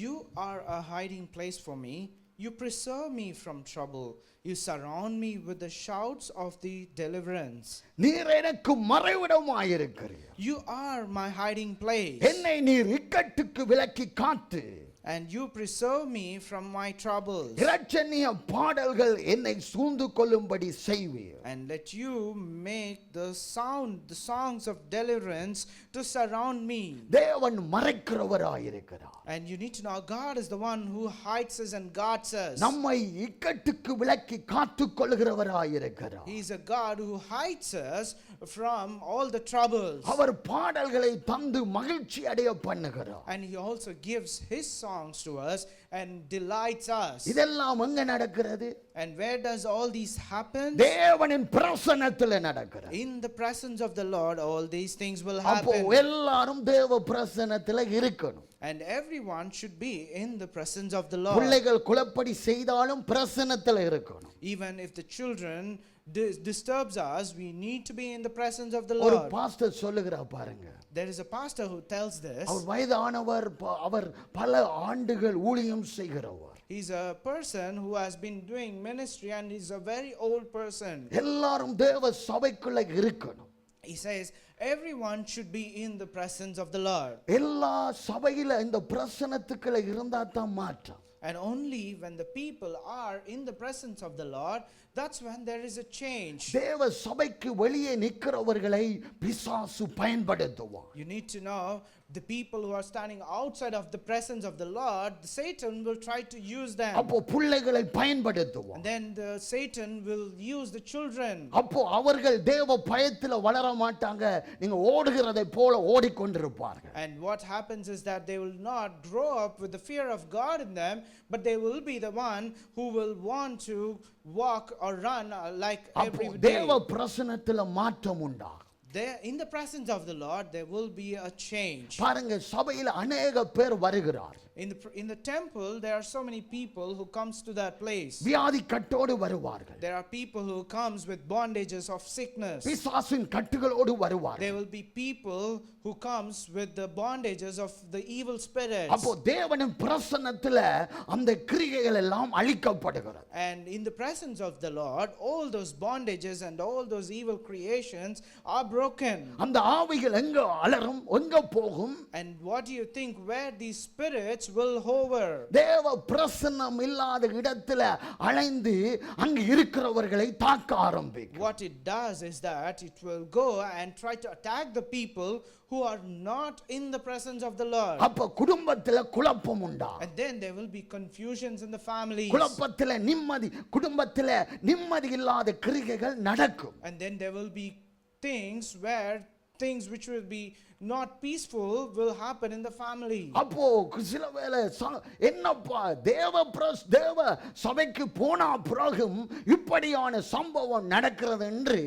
You are a hiding place for me. You preserve me from trouble. You surround me with the shouts of the deliverance. நீர் எனக்கு மறைவிடமாய் இருக்கிறீர். You are my hiding place. என்னை நீர் இக்கட்டுக்கு விலக்கி காத்து And you preserve me from my troubles. இரட்சணிய பாடல்கள் என்னை சூழ்ந்து கொள்ளும்படி செய்வீர். And let you make the songs of deliverance to surround me. தேவன் மறைக்கிறவராய் இருக்கிறார். And you need to know God is the one who hides us and guards us. நம்மை இக்கட்டுக்கு விலக்கி காத்துக் கொள்கிறவராய் இருக்கிறார். He is a God who hides us from all the troubles. அவர் பாடல்களை தந்து மகிழ்ச்சி அடைய பண்ணுகிறார். And he also gives his songs to us and delights us. இதெல்லாம் எங்க நடக்கிறது? And where does all these happen? தேவனின் பிரசன்னத்தில் நடக்கிறது. In the presence of the Lord all these things will அப்போ happen. எல்லாரும் தேவ பிரசன்னத்தில் இருக்கணும். And everyone should be in the presence of the Lord. பிள்ளைகள் குழப்படி செய்தாலும் பிரசன்னத்தில் இருக்கணும். Even if the children disturbs us, we need to be in the presence of the ஒரு Lord. பாஸ்டர் சொல்லுகிறார் பாருங்க. There is a pastor who tells this. அவர் வயதானவர், அவர் பல ஆண்டுகள் ஊழியம் செய்கிறவர். He's a person who has been doing ministry and he's a very old person. எல்லாரும் தேவ சபைக்குள்ள இருக்கணும். He says everyone should be in the presence of the Lord. எல்லா சபையில இந்த பிரசனத்துக்குள்ள இருந்தா தான் மாற்றம். And only when the people are in the presence of the Lord, that's when there is a change. தேவ சபைக்கு வெளியே நிற்கிறவர்களை பிசாசு பயன்படுத்துவான். You need to know the people who are standing outside of the presence of the Lord, Satan will try to use them. அப்போ பிள்ளைகளை பயன்படுத்துவான். And then Satan will use the children. அப்போ அவர்கள் தேவ பயத்துல வளர மாட்டாங்க. நீங்க ஓடுகிறதை போல ஓடிக்கொண்டிருப்பார்கள். And what happens is that they will not grow up with the fear of God in them, but they will be the one who will want to walk or run like அப்போ every day. தேவ பிரசன்னத்துல மாற்றம் உண்டாகும். There, in the presence of the Lord, there will be a change. பாருங்க சபையில அநேக பேர் வருகிறார். In the temple, there are so many people who comes to that place. வியாதி கட்டோடு வருவார்கள். There are people who comes with bondages of sickness. பிசாசின் கட்டுகளோடு வருவார்கள். There will be people who comes with the bondages of the evil spirits. அப்போ தேவனின் பிரசன்னத்துல அந்த கிரியைகள் எல்லாம் அழிக்கப்படுகிறது. And in the presence of the Lord, all those bondages and all those evil creations are broken. அந்த ஆவிகள் எங்க அலறும், எங்க போகும்? And what do you think where these spirits will hover? தேவ பிரசன்னம் இல்லாத இடத்துல அலைந்து அங்கு இருக்கிறவர்களை தாக்க ஆரம்பிக்கும். What it does is that it will go and try to attack the people who are not in the presence of the Lord. அப்ப குடும்பத்துல குழப்பம் உண்டாகும். And then there will be confusions in the families. குழப்பத்துல நிம்மதி, குடும்பத்துல நிம்மதி இல்லாத கிரியைகள் நடக்கும். And then there will be things where things which will be not peaceful will happen in the family. அப்போ சில வேளை என்னப்பா தேவ சபைக்கு போனா பிறகும் இப்படியான சம்பவம் நடக்கிறது என்று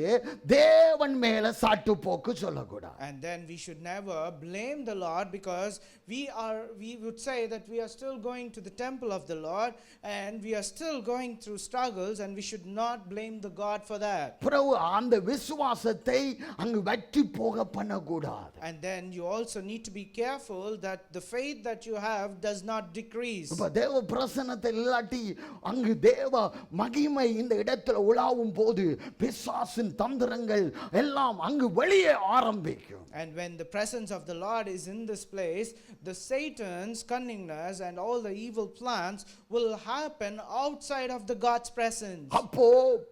தேவன் மேல சாட்டு போக்கு சொல்லக்கூடாது. And then we should never blame the Lord, because we would say that we are still going to the temple of the Lord and we are still going through struggles, and we should not blame the God for that. பிறகு அந்த விசுவாசத்தை அங்கு வற்றி போக பண்ணக்கூடாது. And then you also need to be careful that the faith that you have does not decrease. இப்ப தேவ பிரசன்னத்தை இல்லாட்டி அங்கு தேவ மகிமை இந்த இடத்துல உலாவும் போது பிசாசின் தந்திரங்கள் எல்லாம் அங்கு வெளியே ஆரம்பிக்கும். And when the presence of the Lord is in this place, the Satan's cunningness and all the evil plans will happen outside of the God's presence. அப்போ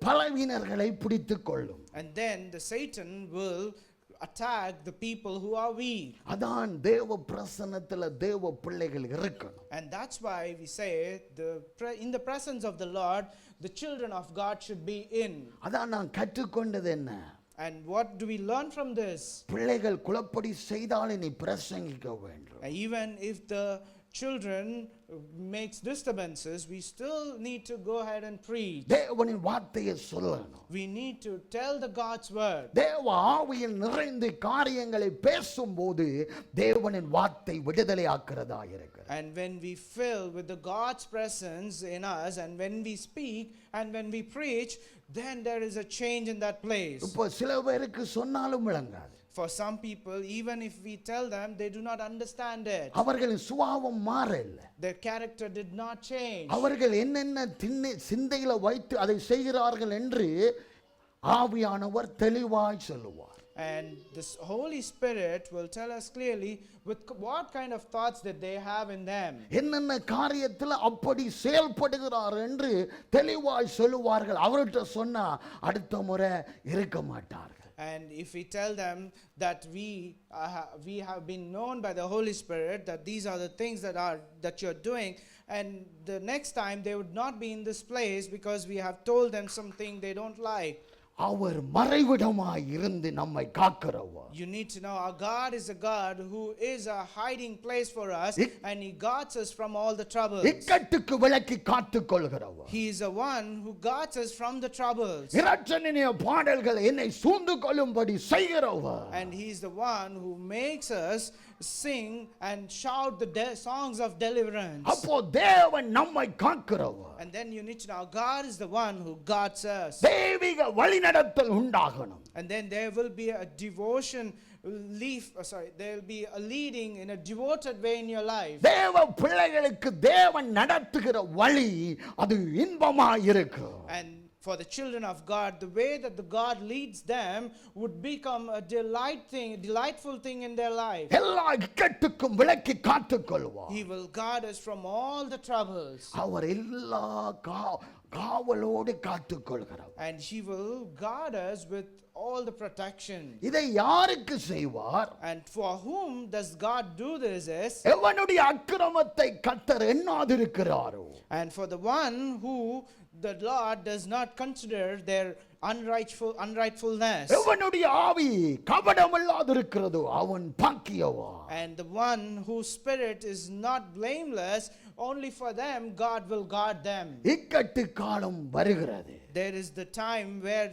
பலவீனர்களை பிடித்துக் கொள்ளும். And then the Satan will attack the people who are weak. அதான் தேவ பிரசன்னத்துல தேவ பிள்ளைகள் இருக்கணும். And that's why we say in the presence of the Lord, the children of God should be in. அதான் நான் கற்றுக்கொண்டது என்ன? And what do we learn from this? பிள்ளைகள் குழப்படி செய்தாலே நீ பிரசங்கிக்க வேண்டும். Even if the children makes disturbances, we still need to go ahead and preach. தேவனின் வார்த்தையை சொல்லணும். We need to tell the God's word. தேவ ஆவியில் நிறைந்து காரியங்களை பேசும்போது தேவனின் வார்த்தை விடுதலை ஆக்கிறதா இருக்கிறது. And when we fill with the God's presence in us, and when we speak and when we preach, then there is a change in that place. இப்போ சில பேருக்கு சொன்னாலும் விளங்காது. For some people, even if we tell them, they do not understand it. அவர்களின் சுபாவம் மாறல. Their character did not change. அவர்கள் என்னென்ன சிந்தையில வைத்து அதை செய்கிறார்கள் என்று ஆவியானவர் தெளிவாய் சொல்லுவார். And this Holy Spirit will tell us clearly with what kind of thoughts that they have in them. என்னென்ன காரியத்தில் அப்படி செயல்படுகிறார் என்று தெளிவாய் சொல்லுவார்கள். அவர்கிட்ட சொன்னா அடுத்த முறை இருக்க மாட்டார்கள். And if we tell them that we have been known by the Holy Spirit that these are the things that you're doing, and the next time they would not be in this place because we have told them something they don't like. அவர் மறைவிடமாய் இருந்து நம்மை காக்கிறவர். You need to know our God is a God who is a hiding place for us, and he guards us from all the troubles. இக்கட்டுக்கு விலக்கி காத்துக் கொள்கிறவர். He is the one who guards us from the troubles. இரட்சணிய பாடல்கள் என்னை சூழ்ந்து கொள்ளும்படி செய்கிறவர். And he is the one who makes us sing and shout the songs of deliverance. அப்போ தேவன் நம்மை காக்கிறவர். And then you need to know God is the one who guards us. தெய்வீக வழிநடத்தல் உண்டாகணும். And then there will be a devotion there will be a leading in a devoted way in your life. தேவ பிள்ளைகளுக்கு தேவன் நடத்துகிற வழி அது இன்பமாய் இருக்கும். And for the children of God, the way that the God leads them would become a delightful thing in their life. எல்லா இக்கட்டுக்கும் விலக்கி காத்துக்கொள்வார். He will guard us from all the troubles. அவர் எல்லா காவலோடு காத்துக்கொள்கிறார். And he will guard us with all the protection. இதை யாருக்கு செய்வார்? And for whom does God do this is? எவனுடைய அக்கிரமத்தை கர்த்தர் எண்ணாதிருக்கிறாரோ, And for the one who the Lord does not consider their unrightfulness. எவனுடைய ஆவி கபடமில்லாதிருக்கிறதோ அவன் பாக்கியவான். And the one whose spirit is not blameless, only for them God will guard them. இக்கட்டு காலம் வருகிறது. There is the time where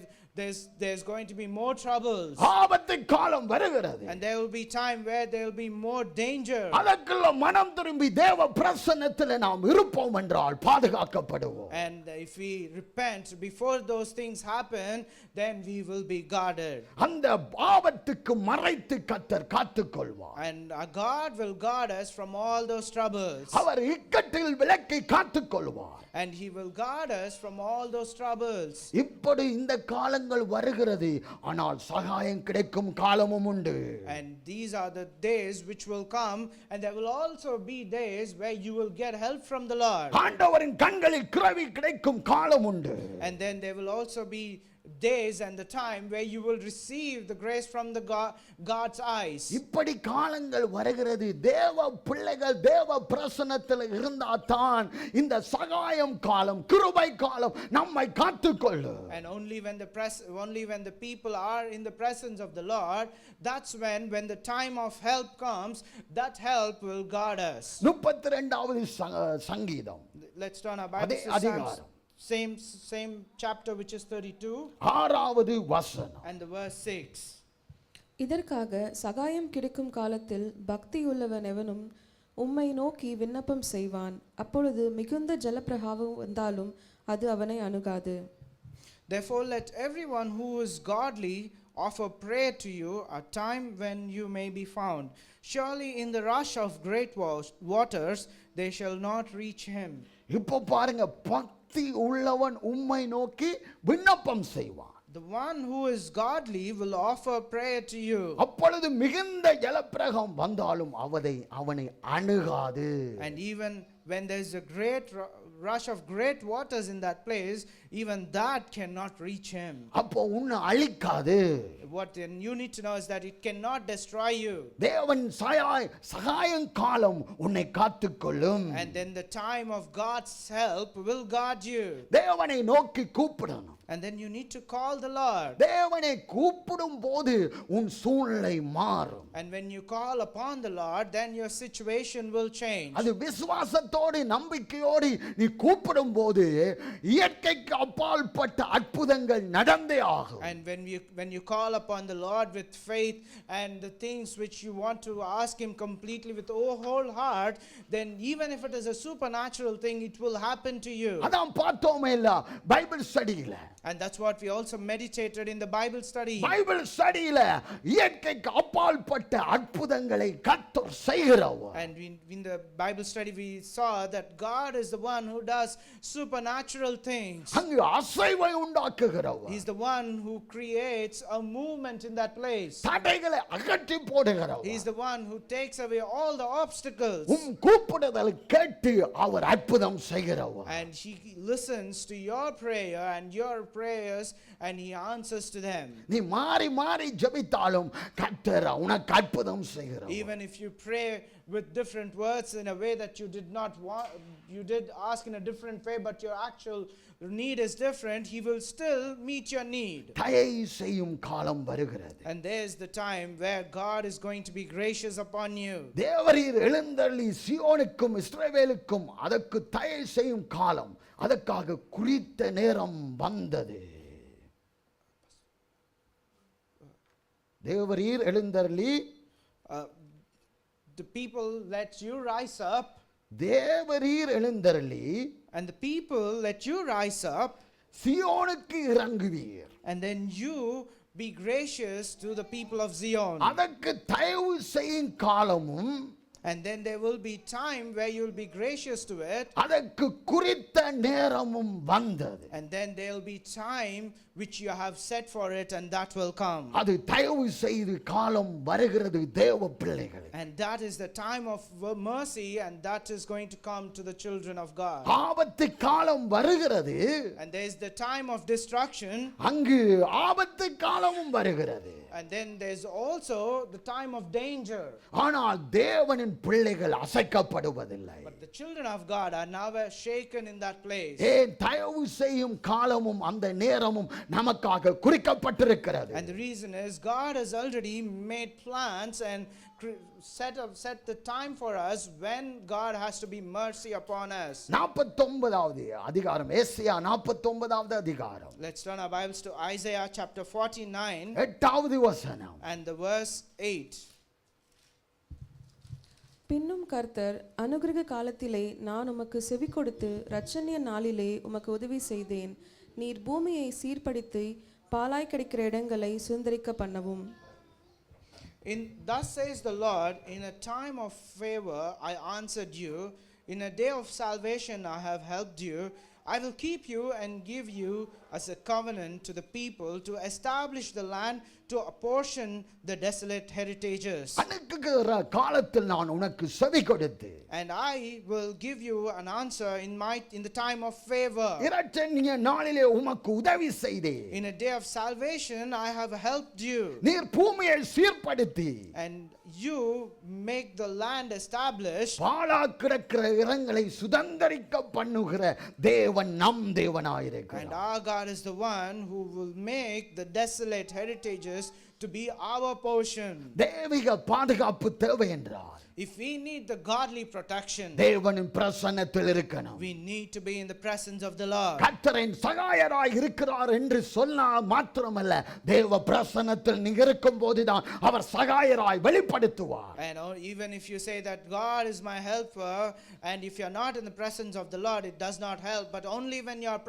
there's going to be more troubles. ஆபத்து காலம் வருகிறது. And there will be time where there will be more danger. அதற்குள்ள மனம் திரும்பி தேவ பிரசன்னத்தில் நாம் இருப்போம் என்றால் பாதுகாக்கப்படுவோம். And if we repent before those things happen, then we will be guarded. அந்த ஆபத்துக்கு மறைத்து கர்த்தர் காத்துக்கொள்வார். And our God will guard us from all those troubles. அவர் இக்கட்டில் விலக்கி காத்துக்கொள்வார். And he will guard us from all those troubles. இப்படி இந்த காலங்கள் வருகிறது, ஆனால் சகாயம் கிடைக்கும் காலமும் உண்டு. And these are the days which will come, and there will also be days where you will get help from the Lord. ஆண்டவரின் கண்களில் கிருபை கிடைக்கும் காலம் உண்டு. And then there will also be days and the time where you will receive the grace from the God's eyes. இப்படி காலங்கள் வருகிறது. தேவ பிள்ளைகள் தேவ பிரசன்னத்தில் இருந்தால்தான் இந்த சகாயம் காலம் கிருபை காலம் நம்மை காத்துக்கொள்ளும். And only when the people are in the presence of the Lord, that's when the time of help comes, that help will guard us. 32வது சங்கீதம் Let's turn our Bibles to Psalms. Same chapter, which is 32, 6வது வசனம். and the verse 6. இதற்காக சகாயம் கிடைக்கும் காலத்தில் பக்தியுள்ளவன் எவனும் உம்மை நோக்கி விண்ணப்பம் செய்வான். அப்பொழுது மிகுந்த ஜலப்பிரவாகம் வந்தாலும் அது அவனை அணுகாது. Therefore let everyone who is godly offer prayer to you, a time when you may be found. Surely in the rush of great waters they shall not reach him. இப்போ பாருங்க, பக்தி உள்ளவன் உம்மை நோக்கி விண்ணப்பம் செய்வான். The one who is godly will offer prayer to you. அப்பொழுது மிகுந்த ஜலப்பிரவாகம் வந்தாலும் அவனை அணுகாது. And even when there is a great rush of great waters in that place, even that cannot reach him. அப்போ உன்னை அழிக்காது. What you need to know is that it cannot destroy you. தேவன் சகாயம் காலம் உன்னை காத்துக்கொள்ளும். And then the time of God's help will guard you. தேவனை நோக்கி கூப்பிடணும். And then you need to call the Lord. தேவனை கூப்பிடும் போது உன் சூழ்நிலை மாறும். And when you call upon the Lord, then your situation will change. அது விசுவாசத்தோடு நம்பிக்கையோடு நீ கூப்பிடும் போது இயற்கைக்கு அப்பாற்பட்ட அற்புதங்கள் நடந்தே ஆகும். And when you call upon the Lord with faith and the things which you want to ask him completely with whole heart, then even if it is a supernatural thing, it will happen to you. அதான் பார்த்தோமே இல்ல Bible ஸ்டடியில. And that's what we also meditated in the Bible study. Bible ஸ்டடியில இயற்கைக்கு அப்பாற்பட்ட அற்புதங்களை கர்த்தர் செய்கிறவர். And in the Bible study we saw that God is the one who does supernatural things. அங்கு அசைவை உண்டாக்குகிறவர். He's the one who creates a movement in that place. தடைகளை அகற்றி போடுகிறவர். He's the one who takes away all the obstacles. கூப்பிடுதலை கேட்டு அவர் அற்புதம் செய்கிறவர். And he listens to your prayer and your prayers and he answers to them. நீ மாறி மாறி ஜெபித்தாலும் கர்த்தர் உனக்கு அற்புதம் செய்கிறார். Even if you pray with different words in a way that you did not want, you did ask in a different way, but your actual need is different, he will still meet your need. தயை செய்யும் காலம் வருகிறது. And there's the time where God is going to be gracious upon you. தேவரீர் எழுந்தருளி சீயோனுக்கும் இஸ்ரவேலுக்கும் அதற்கு தயை செய்யும் காலம், அதற்காக குறித்த நேரம் வந்தது. தேவரீர் எழுந்தருளி The people let you rise up. தேவரீர் எழுந்தருளி And the people let you rise up. சீயோனுக்கு இறங்குவீர். And then you be gracious to the people of Zion. அதற்கு தயவு செய்யும் காலமும் And then there will be time where you will be gracious to it. அதற்கு குறித்த நேரமும் வந்தது. And then there will be time which you have set for it, and that will come. அது தயவு செய்து காலம் வருகிறது தேவ பிள்ளைகளே. And that is the time of mercy, and that is going to come to the children of God. ஆபத்து காலம் வருகிறது. And there is the time of destruction. அங்கு ஆபத்து காலமும் வருகிறது. And then there's also the time of danger. ஆனால் தேவனின் பிள்ளைகள் அசைக்கப்படுவதில்லை. But the children of God are never shaken in that place. ஏன் தயவு செய்யும் காலமும் அந்த நேரமும் நமக்காக குறிக்கப்பட்டிருக்கிறது. And the reason is God has already made plans and set the time for us when God has to be mercy upon us. 49வது அதிகாரம், ஏசாயா 49வது அதிகாரம், Let's turn our Bibles to Isaiah chapter 49 8வது வசனம். and the verse 8. பின்னும் கர்த்தர் அனுக்கிரக காலத்திலே நான் உமக்கு செவி கொடுத்து இரட்சணிய நாளிலே உமக்கு உதவி செய்தேன். நீர் பூமியை சீர்படுத்தி பாலாய் கிடைக்கிற இடங்களை சுதந்திரிக்க பண்ணவும். Thus says the Lord, in a time of favor I answered you, in a day of salvation I have helped you. I will keep you and give you as a covenant to the people, to establish the land, to apportion the desolate heritages. அனுக்கிற காலத்தில் நான் உனக்கு செவி கொடுத்து, And I will give you an answer in the time of favor. இரட்சணிய நாளிலே உமக்கு உதவி செய்தேன். In a day of salvation I have helped you. நீர் பூமியை சீர்படுத்தி And you make the land established. பாழா கிடக்கிற இடங்களை சுதந்தரிக்க பண்ணுகிற தேவன் நம் And தேவனாயிருக்கிறார். our God is the one who will make the desolate heritages to be our portion. தேவிக பாதுகாப்பு தேவை என்றால் If we need the godly protection, தேவனின் பிரசன்னத்தில் இருக்கணும். we need to be in the presence of the Lord. கர்த்தரின் சகாயராய் இருக்கிறார் என்று சொன்னால் மாத்திரமல்ல, தேவ பிரசன்னத்தில் நீங்க இருக்கும் போதுதான் அவர் சகாயராய் வெளிப்படுத்துவார். Even if you say that God is my helper, and if you're not in the presence of the Lord, it does not help. But only when you're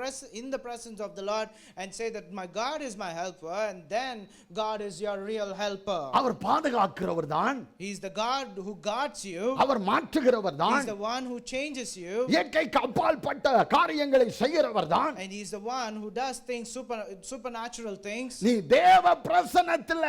in the presence of the Lord and say that my God is my helper, and then God is your real helper. அவர் பாதுகாக்கிறவர் தான். He's the God who guards you. அவர் மாற்றுகிறவர் தான். He's the one who changes you. இயற்கைக்கு அப்பாற்பட்ட காரியங்களை செய்கிறவர் தான். And he's the one who does things, supernatural things. நீ தேவ பிரசன்னத்தில்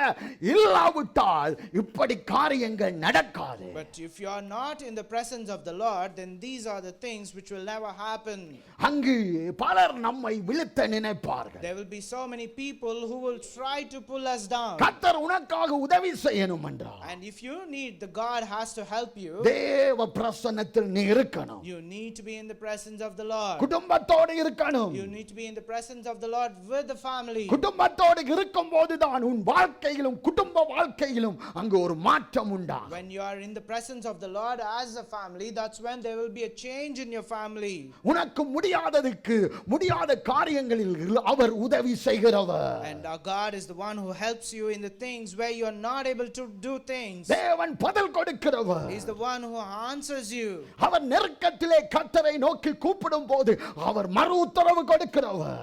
இல்லாவிட்டால் இப்படி காரியங்கள் நடக்காது. But if you are not in the presence of the Lord, then these are the things which will never happen. அங்கு பலர் நம்மை வீழ்த்த நினைப்பார்கள். There will be so many people who will try to pull us down. கர்த்தர் உனக்காக உதவி செய்யணும் என்றார். And if you need, the God has to help you. தேவ பிரசன்னத்தில் நீ இருக்கணும். You need to be in the presence of the Lord. குடும்பத்தோடு இருக்கணும். You need to be in the presence of the Lord with the family. குடும்பத்தோடு இருக்கும்போதுதான் உன் வாழ்க்கையிலும் குடும்ப வாழ்க்கையிலும் அங்கு ஒரு மாற்றம் உண்டாகும். When you are in the presence of the Lord as a family, that's when there will be a change in your family. உனக்கு முடியாததுக்கு முடியாத காரியங்களில் அவர் உதவி செய்கிறவர். And our God is the one who helps you in the things where you are not able to do things. தேவன் பதில் கொடுக்கிறவர். He's the one who answers you. அவர் நெருக்கத்திலே கர்த்தரை நோக்கி கூப்பிடும் போது அவர் மறு உத்தரவு கொடுக்கிறவர்.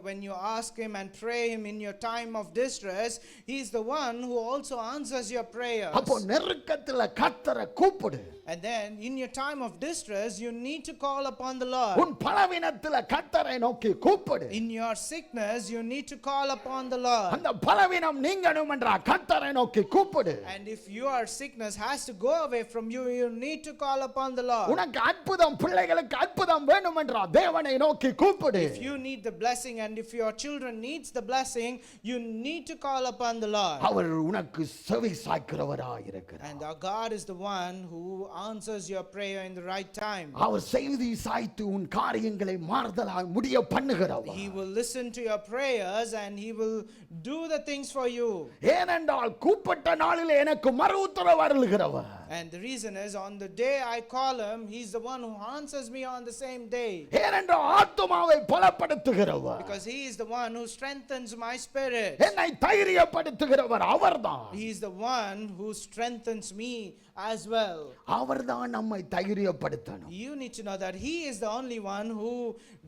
When you ask him and pray him in your time of distress, he's the one who also answers your prayers. அப்போ நெருக்கத்திலே கர்த்தரை கூப்பிடு. And then in your time of distress, you need to call upon the Lord. உன் பலவீனத்திலே கர்த்தரை நோக்கி கூப்பிடு. In your sickness, you need to call upon the Lord. அந்த பலவீனம் நீங்கணும் என்றால் கர்த்தரை நோக்கி கூப்பிடு. And if your sickness has to go away from you, you need to call upon the Lord. உனக்கு அற்புதம், பிள்ளைகளுக்கு அற்புதம் வேணும் என்றால் தேவனை நோக்கி கூப்பிடு. If you need the blessing, and if your children needs the blessing, you need to call upon the Lord. அவர் உனக்கு செவி சாய்க்கிறவராய் இருக்கிறார். And our God is the one who answers your prayer in the right time. அவர் செவி சாய்த்து உன் காரியங்களை மாறுதலாய் முடிய பண்ணுகிறவர். He will listen to your prayers and he will do the things for you. ஏனென்றால் கூப்பிட்ட நாளிலே எனக்கு மறு உத்தரவு அருளுகிறவர். And the reason is, on the day I call him, he's the one who answers me on the same day. ஏனென்றால் ஆத்துமாவை பலப்படுத்துகிறவர். Because he is the one who strengthens my spirit. என்னை தைரியப்படுத்துகிறவர் அவர்தான். He is the one who strengthens me as well. அவர்தான் நம்மை தைரியப்படுத்தணும். You need to know that he is the only one who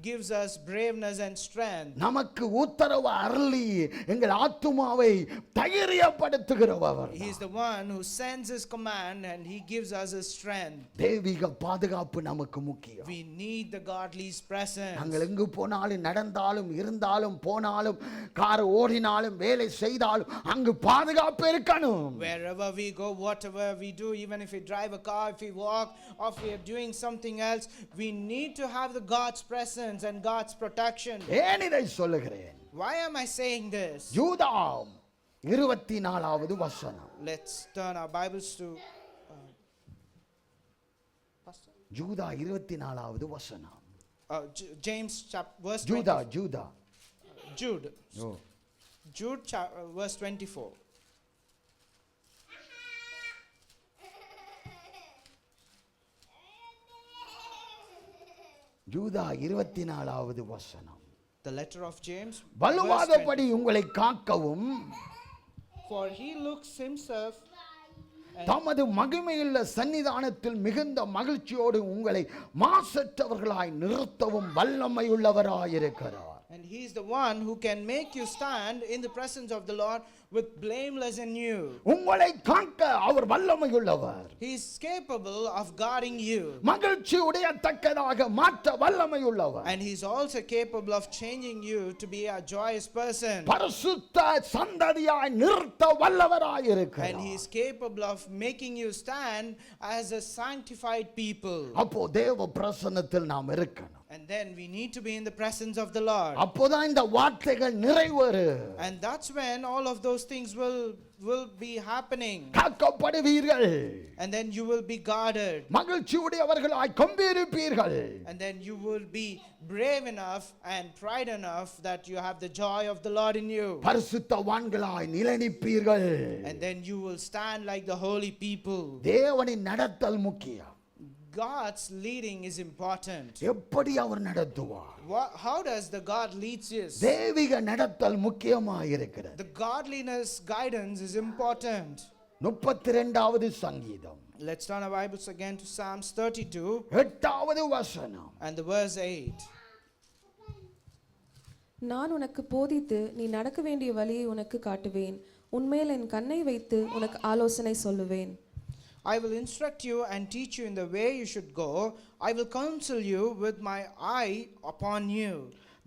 gives us braveness and strength. நமக்கு உத்தரவு அருளி எங்கள் ஆத்துமாவை தைரியப்படுத்துகிறவர். He is the one who sends his command and and He gives us His strength. தெய்வீக பாதுகாப்பு நமக்கு முக்கியம். We need the godly's presence. நாங்கள் எங்கு போனாலும் நடந்தாலும் இருந்தாலும் போனாலும் கார் ஓடினாலும் வேலை செய்தாலும் அங்கு பாதுகாப்பு இருக்கணும். Wherever we go, whatever we do, even if we drive a car, if we walk, or if we are doing something else, we need to have the God's presence and God's protection. ஏன் இதை சொல்லுகிறேன்? Why am I saying this? யூதா 24வது வசனம். Let's turn our Bibles to Pastor? யூதா 24வது வசனம். James verse யூதா 20. யூதா. Jude. ஓ. Jude verse 24. யூதா 24வது வசனம். The letter of James. verse வலுவாதபடி உங்களை காக்கவும் 20. For he looks himself தமது மகிமையுள்ள சன்னிதானத்தில் மிகுந்த மகிழ்ச்சியோடு உங்களை மாசற்றவர்களாய் நிறுத்தவும் வல்லமையுள்ளவராயிருக்கிறார். and he is the one who can make you stand in the presence of the Lord with blameless and new. உங்களை காக்க அவர் வல்லமையுள்ளவர். He is capable of guarding you. மகிழ்ச்சி உடையத்தக்கதாக மாற்ற வல்லமையுள்ளவர். And he is also capable of changing you to be a joyous person. பரிசுத்த சந்ததியாய் நிறுத்த வல்லவராயிருக்கிறார். And he is capable of making you stand as a sanctified people. அப்போ தேவ பிரசன்னத்தில் நாம் இருக்கணும். And then we need to be in the presence of the Lord. அப்போதான் இந்த வார்த்தைகள் நிறைவேறும். And that's when all of those things will be happening. காக்கப்படுவீர்கள். And then you will be guarded. மகிழ்ச்சி உடையவர்களாய் கம்பீரிப்பீர்கள். And then you will be brave enough and pride enough that you have the joy of the Lord in you. பரிசுத்தவான்களாய் நிலைநிற்பீர்கள். And then you will stand like the holy people. தேவனின் நடத்தல் முக்கியம். God's leading is important. எப்படி அவர் நடத்துவார்? How does the God leads you? தெய்வீக நடத்தல் முக்கியமாயிருக்கிறது. The godliness guidance is important. 32வது சங்கீதம். Let's turn our Bibles again to Psalms 32 8வது வசனம். and the verse 8. நான் உனக்கு போதித்து நீ நடக்க வேண்டிய வழியை உனக்கு காட்டுவேன், உன்மேல் என் கண்ணை வைத்து உனக்கு ஆலோசனை சொல்லுவேன். I will instruct you and teach you in the way you should go. I will counsel you with my eye upon you.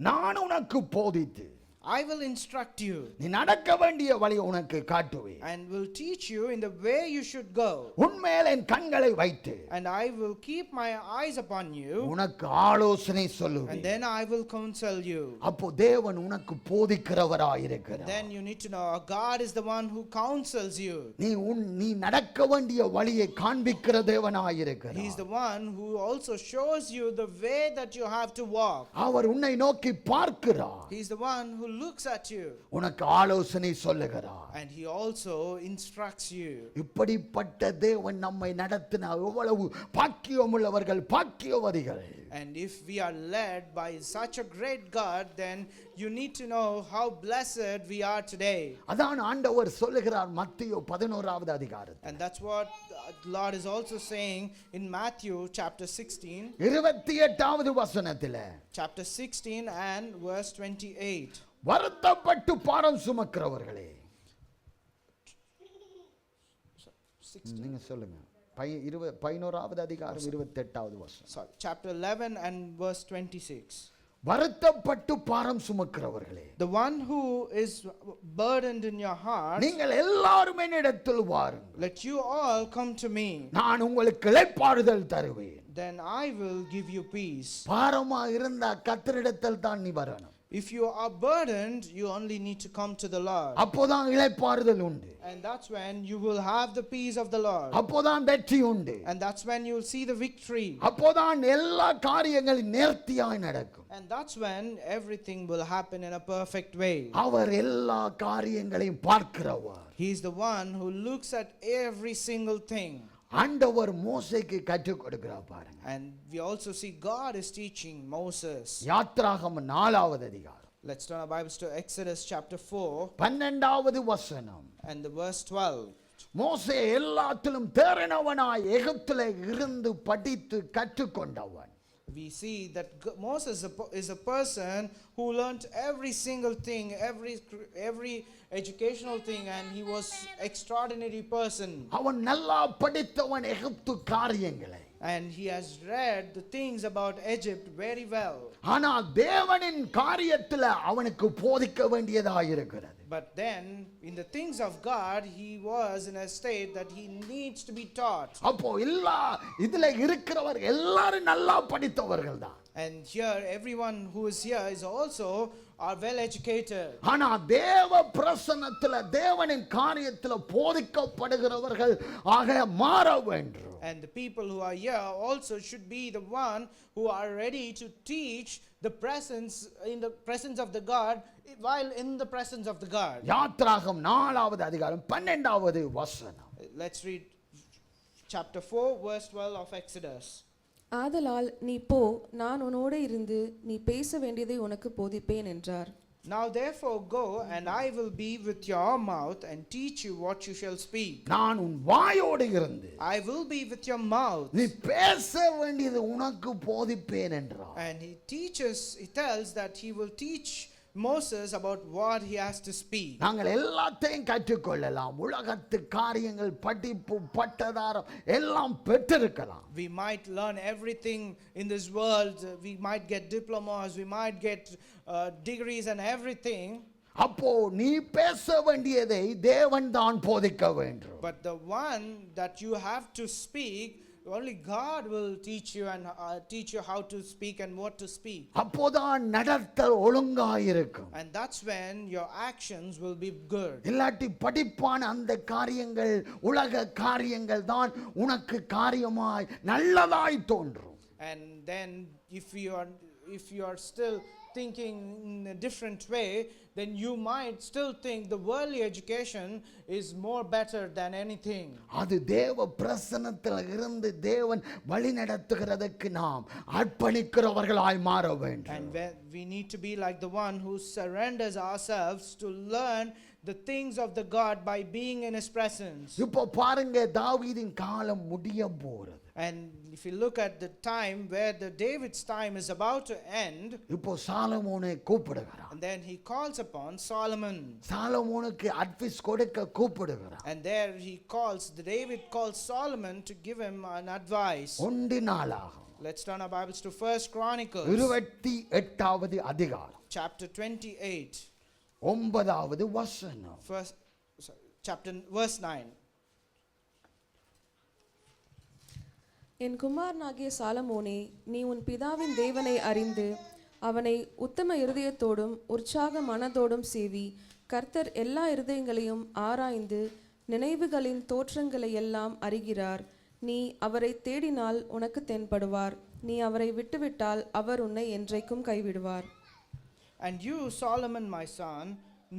நான் உனக்கு போதித்து I will instruct you நீ நடக்க வேண்டிய வழி உனக்கு காட்டுவேன். and will teach you in the way you should go. உன்மேல் என் கண்களை வைத்து And I will keep my eyes upon you. உனக்கு ஆலோசனை And சொல்லுவேன். then I will counsel you. அப்போ தேவன் உனக்கு போதிக்கிறவராயிருக்கிறார். Then you need to know God is the one who counsels you. நீ நடக்க வேண்டிய வழியை காண்பிக்கிற He is தேவனாயிருக்கிறார். the one who also shows you the way that you have to walk. அவர் உன்னை நோக்கி பார்க்கிறார். He is the one who looks at you. உனக்கு ஆலோசனை சொல்லுகிறார். And he also instructs you. இப்படிப்பட்ட தேவன் நம்மை நடத்தின எவ்வளவு பாக்கியமுள்ளவர்கள், பாக்கியவதிகள். And if we are led by such a great God, then you need to know how blessed we are today. அதான் ஆண்டவர் சொல்லுகிறார் மத்தேயு 11வது அதிகாரத்தில். And that's what the Lord is also saying in Matthew chapter 16. 28வது வசனத்தில். Chapter 16 and verse 28. வருத்தப்பட்டு பாரம் சுமக்கிறவர்களே. நீங்க சொல்லுங்க. 11வது அதிகாரம் 28வது வசனம். Sorry, chapter 11 and verse 26. வருத்தப்பட்டு பாரம் சுமக்கிறவர்களே. The one who is burdened in your heart, நீங்கள் எல்லாரும் என்னிடத்தில் வாருங்கள். let you all come to me. நான் உங்களுக்கு இளைப்பாறுதல் தருவேன். Then I will give you peace. பாரமா இருந்தா கர்த்தரிடத்தில் தான் நீ வரணும். If you are burdened, you only need to come to the Lord. அப்போதான் இளைப்பாறுதல் உண்டு. And that's when you will have the peace of the Lord. அப்போதான் வெற்றி உண்டு. And that's when you will see the victory. அப்போதான் எல்லா காரியங்களும் நேர்த்தியாய் நடக்கும். And that's when everything will happen in a perfect way. அவர் எல்லா காரியங்களையும் பார்க்கிறவர். He is the one who looks at every single thing. ஆண்டவர் மோசேக்கு கற்றுக் கொடுக்கிறார் பாருங்க. And we also see God is teaching Moses. யாத்ராகமம் 4வது அதிகாரம். Let's turn our Bibles to Exodus chapter 4 12வது வசனம். and the verse 12. மோசே எல்லாத்திலும் தேறினவனாய் எகிப்திலே இருந்து படித்து கற்றுக்கொண்டவன். we see that Moses is a person who learnt every single thing, every educational thing, and he was extraordinary person. அவன் நல்லா படித்தவன் எகிப்து காரியங்களை. And he has read the things about Egypt very well. ஆனா தேவனின் காரியத்துல அவனுக்கு போதிக்க வேண்டியதாயிருக்கிறது. But then in the things of God he was in a state that he needs to be taught. அப்போ இதுல இருக்கிறவர் எல்லாரும் நல்லா படித்தவர்கள் தான். And here everyone who is here is also are well educated. ஆனா தேவ பிரசன்னத்துல தேவனின் காரியத்துல போதிக்கப்படுகிறவர்கள் ஆக மாற வேண்டும். And the people who are here also should be the one who are ready to teach the presence in the presence of the God while in the presence of the God. யாத்ராகமம் 4வது அதிகாரம் 12வது வசனம். Let's read chapter 4 verse 12 of Exodus. ஆதலால் நீ போ, நான் உன்னோடு இருந்து நீ பேச வேண்டியதை உனக்கு போதிப்பேன் என்றார். Now therefore go, and I will be with your mouth and teach you what you shall speak. நான் உன் வாயோடு இருந்து I will be with your mouth. நீ பேச வேண்டியது உனக்கு போதிப்பேன் என்றார். And he tells that he will teach Moses about what he has to speak. நாங்கள் எல்லாத்தையும் கற்றுக்கொள்ளலாம். உலகத்து காரியங்கள் படிப்பு பட்டதாரம் எல்லாம் பெற்றிருக்கலாம். We might learn everything in this world. We might get diplomas, we might get degrees and everything. அப்போ நீ பேச வேண்டியதை தேவன் தான் போதிக்க வேண்டும். But the one that you have to speak, only God will teach you and teach you how to speak and what to speak. அப்போதான் நடத்தல் ஒழுங்காயிருக்கும். And that's when your actions will be good. இல்லாட்டி படிப்பான அந்த காரியங்கள் உலக காரியங்கள் தான் உனக்கு காரியமாய் நல்லதாய் தோன்றும். And then if you are still thinking in a different way, then you might still think the worldly education is more better than anything. அது தேவ பிரசன்னத்தில் இருந்து தேவன் வழி நடத்துகிறதுக்கு நாம் அர்ப்பணிக்கிறவர்களாய் மாற வேண்டும். And we need to be like the one who surrenders ourselves to learn the things of the God by being in his presence. இப்போ பாருங்க, தாவீதின் காலம் முடிய போறது. And if you look at the time where David's time is about to end, இப்போ சாலமோனை கூப்பிடுகிறார். and then he calls upon Solomon. சாலமோனுக்கு advice கொடுக்க கூப்பிடுகிறார். And there David calls Solomon to give him an advice. ஒன்று நாளாகும். Let's turn our Bibles to 1 Chronicles 28வது அதிகாரம் chapter 28 9வது வசனம். verse 9. என் குமாரனாகிய சாலமோனே, நீ உன் பிதாவின் தேவனை அறிந்து அவனை உத்தம இருதயத்தோடும் உற்சாக மனதோடும் சேவி. கர்த்தர் எல்லா இருதயங்களையும் ஆராய்ந்து நினைவுகளின் தோற்றங்களை எல்லாம் அறிகிறார். நீ அவரை தேடினால் உனக்கு தென்படுவார். நீ அவரை விட்டுவிட்டால் அவர் உன்னை என்றைக்கும் கைவிடுவார். And you, Solomon, my son,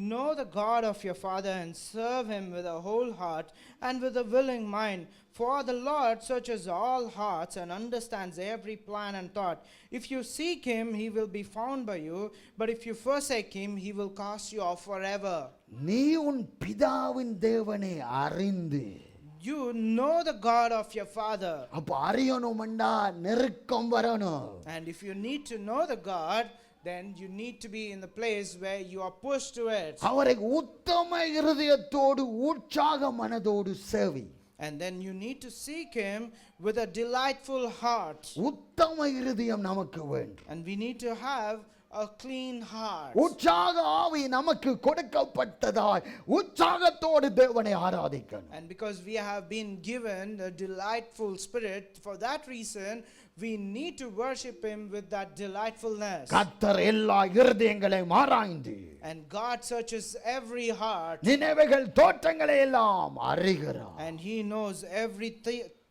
know the God of your father and serve him with a whole heart and with a willing mind. For the Lord searches all hearts and understands every plan and thought. If you seek him, he will be found by you. But if you forsake him, he will cast you off forever. நீ உன் பிதாவின் தேவனை அறிந்து. You know the God of your father. அப்ப அறியணும்டா நெருக்கம் வரணும். And if you need to know the God, then you need to be in the place where you are pushed to it. அவரை உத்தம இருதயத்தோடு உற்சாக மனதோடு சேவி. And then you need to seek him with a delightful heart. உத்தம இருதயம் நமக்கு வேண்டும். And we need to have a clean heart. உற்சாக ஆவி நமக்கு கொடுக்கப்பட்டதாய் உற்சாகத்தோடு தேவனை ஆராதிக்கணும். And because we have been given a delightful spirit, for that reason we need to worship him with that delightfulness. கர்த்தர் எல்லா இருதயங்களையும் ஆராய்ந்து. And God searches every heart. நினைவுகள் தோற்றங்களை எல்லாம் அறிகிறார். And he knows every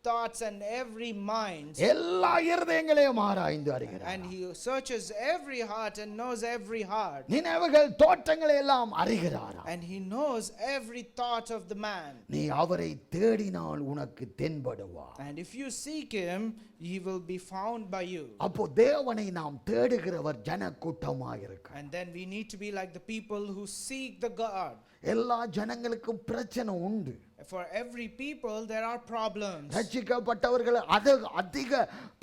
thoughts and every mind. எல்லா இருதயங்களையும் ஆராய்ந்து அறிகிறார். And he searches every heart and knows every heart. நினைவுகள் தோற்றங்களை எல்லாம் அறிகிறார். And he knows every thought of the man. நீ அவரை தேடினால் உனக்கு தென்படுவார். And if you seek him, he will be found by you. அப்போ தேவனை நாம் தேடுகிறவர் ஜனக்கூட்டமாக இருக்கு. And then we need to be like the people who seek the God. எல்லா ஜனங்களுக்கும் பிரச்சனை உண்டு. For every people there are problems. ரட்சிக்கப்பட்டவர்கள் அதிக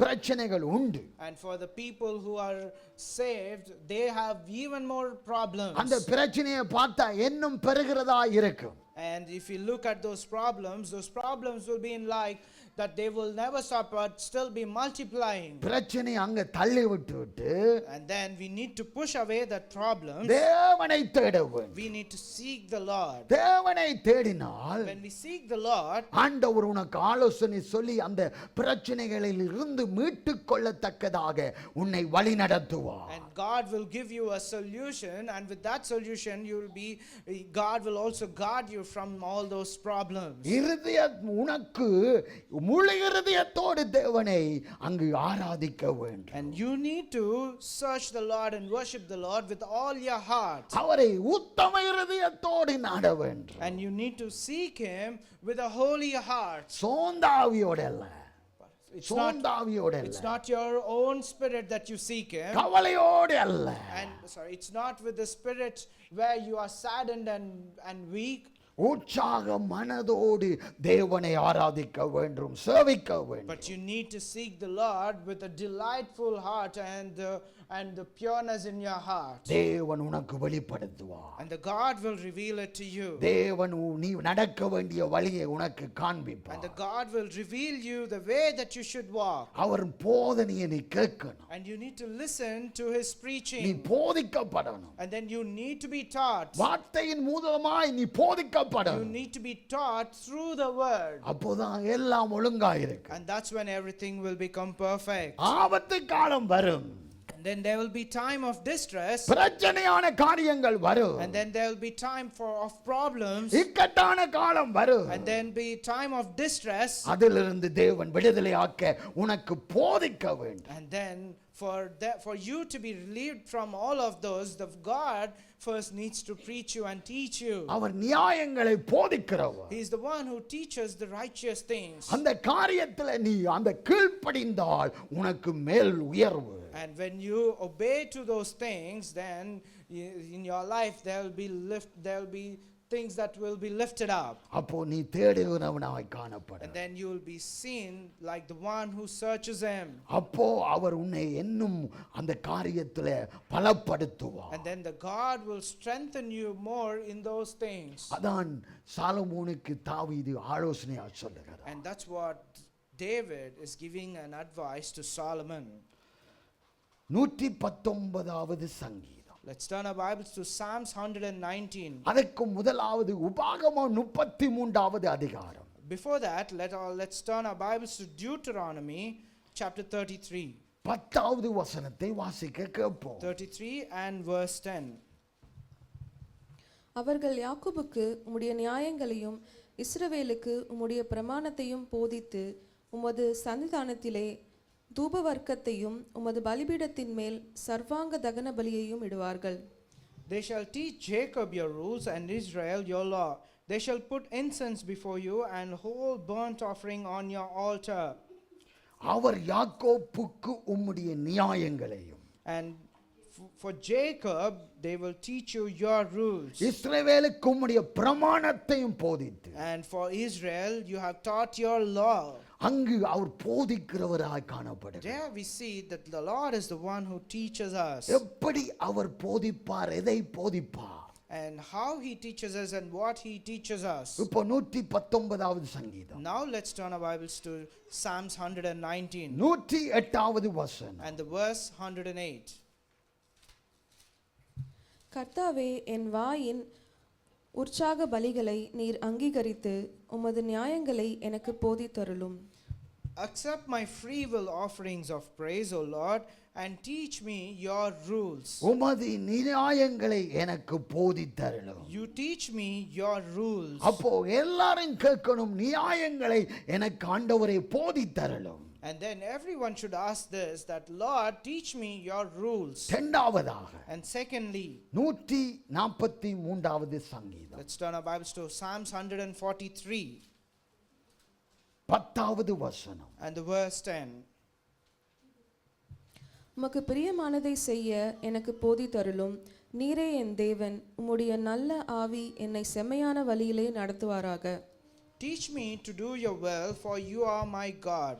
பிரச்சனைகள் உண்டு. And for the people who are saved, they have even more problems. அந்த பிரச்சனையை பார்த்தா இன்னும் பெருகிறதா இருக்கும். And if you look at those problems will be in like that they will never stop but still be multiplying. பிரச்சனை அங்க தள்ளி விட்டு And then we need to push away that problem. தேவனை தேட வேண்டும். We need to seek the Lord. தேவனை தேடினால் When we seek the Lord, ஆண்டவர் உனக்கு ஆலோசனை சொல்லி அந்த பிரச்சனைகளில் இருந்து மீட்டுக் கொள்ளத்தக்கதாக உன்னை வழி நடத்துவார். and God will give you a solution, and with that solution God will also guard you from all those problems. உனக்கு முழு இருதயத்தோடு தேவனை அங்கு ஆராதிக்க வேண்டும். And you need to search the Lord and worship the Lord with all your heart. அவரை உத்தம இருதயத்தோடு நாட வேண்டும். And you need to seek him with a holy heart. சோந்தாவியோட அல்ல. It's not your own spirit that you seek him. கவலையோடு அல்ல. And it's not with the spirit where you are saddened and weak. உற்சாக மனதோடு தேவனை ஆராதிக்க வேண்டும், சேவிக்க வேண்டும். But you need to seek the Lord with a delightful heart and the pureness in your heart. தேவன் உனக்கு வெளிப்படுத்துவார். And the God will reveal it to you. தேவன் நீ நடக்க வேண்டிய வழியை உனக்கு And காண்பிப்பார். the God will reveal you the way that you should walk. அவர் போதனையை நீ கேட்கணும். And you need to listen to his நீ preaching. போதிக்கப்படணும். And then you need to be taught. வார்த்தையின் மூலமாய் நீ போதிக்கப்படணும். You need to be taught through the word. அப்போதான் எல்லாம் ஒழுங்கா இருக்கு. And that's when everything will become perfect. ஆபத்து காலம் வரும். And then there will be time of distress. பிரச்சனையான காரியங்கள் வரும். And then there will be time of problems. இக்கட்டான காலம் வரும். And then be time of distress. அதிலிருந்து தேவன் விடுதலையாக்க உனக்கு போதிக்க வேண்டும். And then for you to be relieved from all of those, the God first needs to preach you and teach you. அவர் நியாயங்களை போதிக்கிறவர். He is the one who teaches the righteous things. அந்த காரியத்தில் நீ அந்த கீழ்ப்படிந்தால் உனக்கு மேல் உயர்வு. And when you obey to those things, then in your life there will be things that will be lifted up. அப்போ நீ தேடுகிறவனாய் காணப்பட. And then you will be seen like the one who searches him. அப்போ அவர் உன்னை இன்னும் அந்த காரியத்தில் பலப்படுத்துவார். And then the God will strengthen you more in those things. அதான் சாலமோனுக்கு தாவீது ஆலோசனையா சொல்லுகிறார். And that's what David is giving an advice to Solomon. 119வது சங்கீதம். Let's turn our Bibles to Psalms 119. அதற்கு முதலாவது உபாகமம் 33வது அதிகாரம். Before that, let's turn our Bibles to Deuteronomy chapter 33. 10வது வசனத்தை வாசிக்க கேட்போம். 33 and verse 10. அவர்கள் யாக்கோபுக்கு உம்முடைய நியாயங்களையும் இஸ்ரவேலுக்கு உம்முடைய பிரமாணத்தையும் போதித்து உமது சன்னிதானத்திலே தூபவர்க்கத்தையும் உமது பலிபீடத்தின் மேல் சர்வாங்க தகன பலியையும் இடுவார்கள். They shall teach Jacob your rules and Israel your law. They shall put incense before you and whole burnt offering on your altar. அவர் யாக்கோப்புக்கு உம்முடைய நியாயங்களையும். And for Jacob they will teach you your rules. இஸ்ரவேலுக்கு உம்முடைய பிரமாணத்தையும் போதித்து. And for Israel you have taught your law. அங்கு அவர் போதிக்கிறவராய் காணப்படுகிறார். There we see that the Lord is the one who teaches us. எப்படி அவர் போதிப்பார், எதை போதிப்பார்? And how he teaches us and what he teaches us. இப்போ 119வது சங்கீதம். Now let's turn our Bibles to Psalms 119 108வது வசனம். and the verse 108. கர்த்தாவே, என் வாயின் உற்சாக பலிகளை நீர் அங்கீகரித்து உமது நியாயங்களை எனக்கு போதித்தருளும். Accept my free will offerings of praise, O Lord, and teach me your rules. உமது நியாயங்களை எனக்கு போதித்தருளும். You teach me your rules. அப்போ எல்லாரும் கேட்கணும், நியாயங்களை எனக்கு ஆண்டவரே போதித்தருளும். And then everyone should ask this, that Lord, teach me your rules. இரண்டாவதாக And secondly, 143வது சங்கீதம். let's turn our Bibles to Psalms 143 10வது வசனம். and the verse 10. உமக்கு பிரியமானதை செய்ய எனக்கு போதித்தருளும். நீரே என் தேவன், உம்முடைய நல்ல ஆவி என்னை செம்மையான வழியிலே நடத்துவாராக. Teach me to do your will, for you are my God.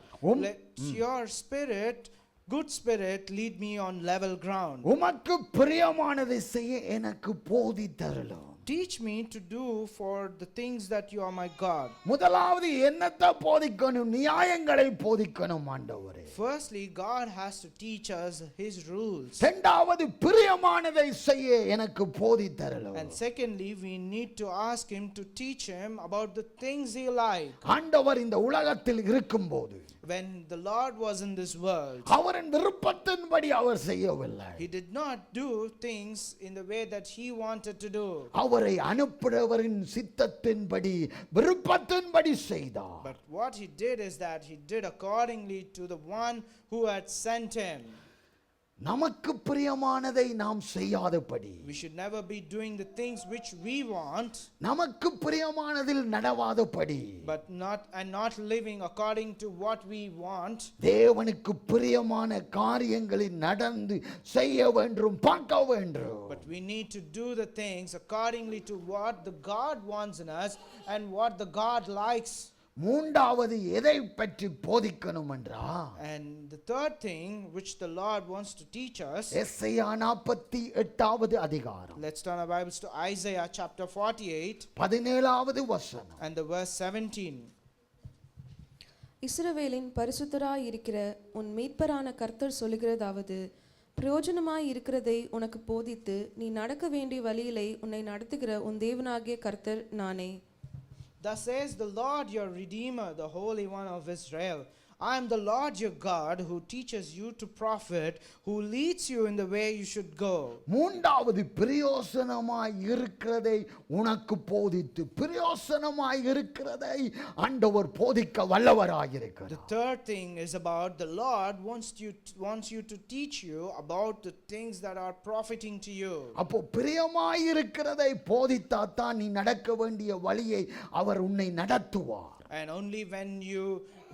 Let your spirit, good spirit, lead me on level ground. உமக்கு பிரியமானதை செய்ய எனக்கு போதித்தருளும். Teach me to do for the things that you are my God. முதலாவது என்னத்தை போதிக்கணும்? நியாயங்களை போதிக்கணும் ஆண்டவரே. Firstly, God has to teach us his rules. இரண்டாவது பிரியமானதை செய்ய எனக்கு போதித்தருளும். And secondly, we need to ask him to teach him about the things he likes. ஆண்டவர் இந்த உலகத்தில் இருக்கும்போது, When the Lord was in this world, அவரின் விருப்பத்தின்படி அவர் செய்யவில்லை. he did not do things in the way that he wanted to do. அவரை அனுப்புகிறவரின் சித்தத்தின்படி விருப்பத்தின்படி செய்தார். But what he did is that he did accordingly to the one who had sent him. நமக்கு பிரியமானதை நாம் செய்யாதபடி, We should never be doing the things which we want, நமக்கு பிரியமானதில் நடவாதபடி, but not living according to what we want. தேவனுக்கு பிரியமான காரியங்களில் நடந்து செய்ய வேண்டும், பார்க்க வேண்டும். But we need to do the things accordingly to what the God wants in us and what the God likes. மூன்றாவது எதை பற்றி போதிக்கணும் என்றா, And the third thing which the Lord wants to teach us, எஸ்ஐயா 48வது அதிகாரம் let's turn our Bibles to Isaiah chapter 48 17வது வசனம். and the verse 17. இஸ்ரவேலின் பரிசுத்தராய் இருக்கிற உன் மீட்பரான கர்த்தர் சொல்லுகிறதாவது, பிரயோஜனமாய் இருக்கிறதை உனக்கு போதித்து நீ நடக்க வேண்டிய வழியிலே உன்னை நடத்துகிற உன் தேவனாகிய கர்த்தர் நானே. Thus says the Lord your Redeemer, the Holy One of Israel. I am the Lord your God who teaches you to profit, who leads you in the way you should go. மூன்றாவது பிரயோசனமாய் இருக்கிறதை உனக்கு போதித்து, பிரயோசனமாய் இருக்கிறதை ஆண்டவர் போதிக்க வல்லவராயிருக்கிறார். The third thing is about the Lord wants you to teach you about the things that are profiting to you. அப்போ பிரியமாய் இருக்கிறதை போதித்தாத்தான் நீ நடக்க வேண்டிய வழியை அவர் உன்னை நடத்துவார். And only when you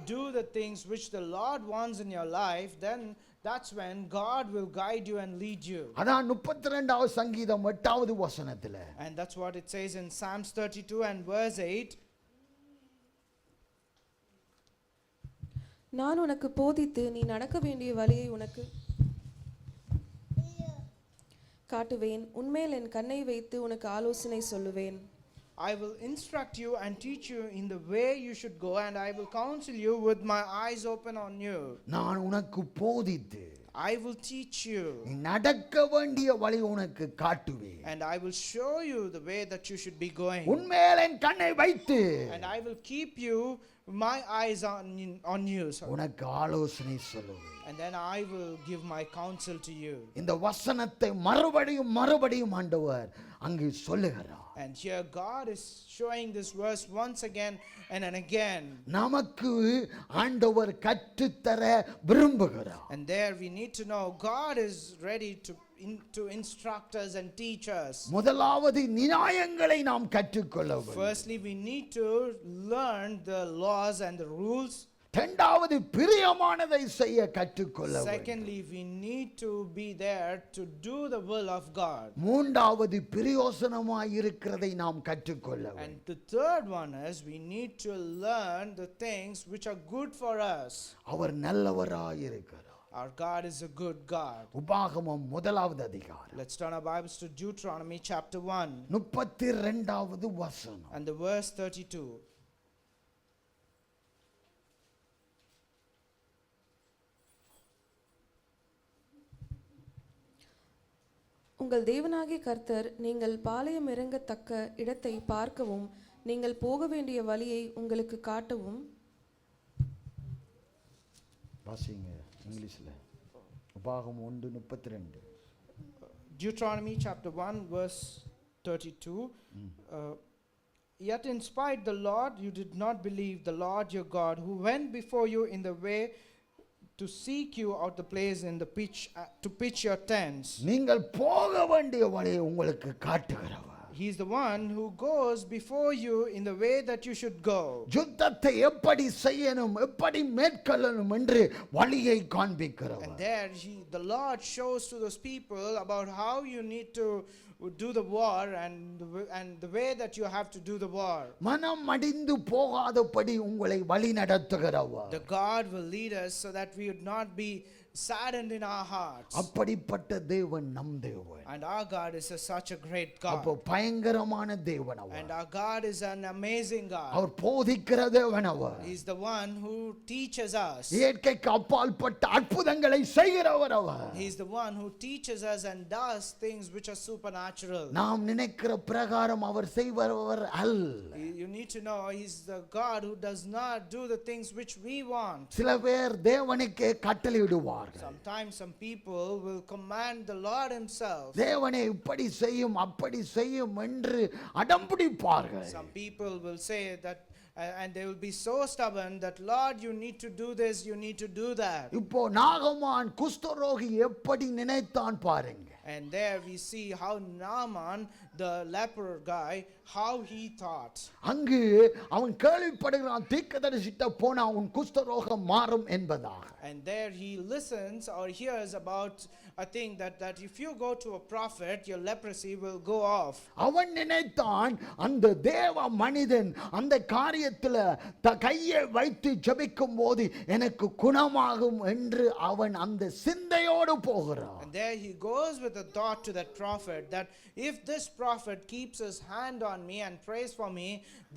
do the things which the Lord wants in your life, then that's when God will guide you and lead you. அதான் 32வது சங்கீதம் 8வது வசனத்துல, And that's what it says in Psalms 32 and verse 8. நான் உனக்கு போதித்து நீ நடக்க வேண்டிய வழியை உனக்கு காட்டுவேன், உன்மேல் என் கண்ணை வைத்து உனக்கு ஆலோசனை சொல்லுவேன். I will instruct you and teach you in the way you should go, and I will counsel you with my eyes open on you. நான் உனக்கு போதித்து I will teach you, நீ நடக்க வேண்டிய வழி உனக்கு காட்டுவேன். and I will show you the way that you should be going. உன்மேல் என் கண்ணை வைத்து And I will keep you, my eyes on you. Sorry. உனக்கு ஆலோசனை சொல்லுவேன். And then I will give my counsel to you. இந்த வசனத்தை மறுபடியும் ஆண்டவர் அங்கு சொல்லுகிறார். And here God is showing this verse once again and again. நமக்கு ஆண்டவர் கற்றுத்தர விரும்புகிறார். And there we need to know God is ready to instruct us and teach us. முதலாவது நியாயங்களை நாம் கற்றுக்கொள்ள வேண்டும். Firstly, we need to learn the laws and the rules. இரண்டாவது பிரியமானதை செய்ய கற்றுக்கொள்ள வேண்டும். Secondly, we need to be there to do the will of God. மூன்றாவது பிரயோசனமாய் இருக்கிறதை நாம் கற்றுக்கொள்ள வேண்டும். And the third one is we need to learn the things which are good for us. அவர் நல்லவராய் இருக்கிறார். Our God is a good God. உபாகமம் 1வது அதிகாரம் Let's turn our Bibles to Deuteronomy chapter 1 32வது வசனம். and the verse 32. உங்கள் தேவனாகிய கர்த்தர் நீங்கள் பாளையம் இறங்கத்தக்க இடத்தை பார்க்கவும் நீங்கள் போக வேண்டிய வழியை உங்களுக்கு காட்டவும். வாசிங்க இங்கிலீஷ்ல. உபாகமம் 1:32. Deuteronomy chapter 1 verse 32. Yet in spite the Lord you did not believe the Lord your God, who went before you in the way to seek you out the place in the pitch to pitch your tents. நீங்கள் போக வேண்டிய வழியை உங்களுக்கு காட்டுகிறவர். He's the one who goes before you in the way that you should go. யுத்தத்தை எப்படி செய்யணும், எப்படி மேற்கொள்ளணும் என்று வழியை காண்பிக்கிறவர். And there the Lord shows to those people about how you need to do the war and the way that you have to do the war. மனம் அடிந்து போகாதபடி உங்களை வழி நடத்துகிறவர். The God will lead us so that we would not be saddened in our hearts. அப்படிப்பட்ட தேவன் நம் தேவன். And our God is such a great அப்போ God. பயங்கரமான தேவன் அவர். And our God is an amazing God. அவர் போதிக்கிற தேவன் அவர். He's the one who teaches us. இயற்கைக்கு அப்பாற்பட்ட அற்புதங்களை செய்கிறவர் அவர். He's the one who teaches us and does things which are supernatural. நாம் நினைக்கிற பிரகாரம் அவர் செய்பவர் அல்ல. You need to know He's the God who does not do the things which we want. சில பேர் தேவனுக்கே கட்டளையிடுவார்கள். Sometimes some people will command the Lord Himself. தேவனே இப்படி செய்யும் அப்படி செய்யும் என்று அடம்பிடிப்பார்கள். Some people will say that and they will be so stubborn that Lord, you need to do this, you need to do that. இப்போ நாகமான் குஷ்டரோகி எப்படி நினைத்தான் பாருங்க. And there we see how Naaman, the leper guy, how he thought. அங்கு அவன் கேள்விப்படுகிறான் தீர்க்கதரிசிட்ட போனா உன் குஷ்டரோகம் மாறும் என்பதாக. And there he listens or hears about a thing that if you go to a prophet, your leprosy will go off. அவன் நினைத்தான் அந்த தேவ மனிதன் அந்த காரியத்தில் கையை வைத்து ஜெபிக்கும் போது எனக்கு குணமாகும் என்று அவன் அந்த சிந்தையோடு போகிறான். And there he goes with a thought to that prophet that if this prophet keeps his hand on me and prays for me,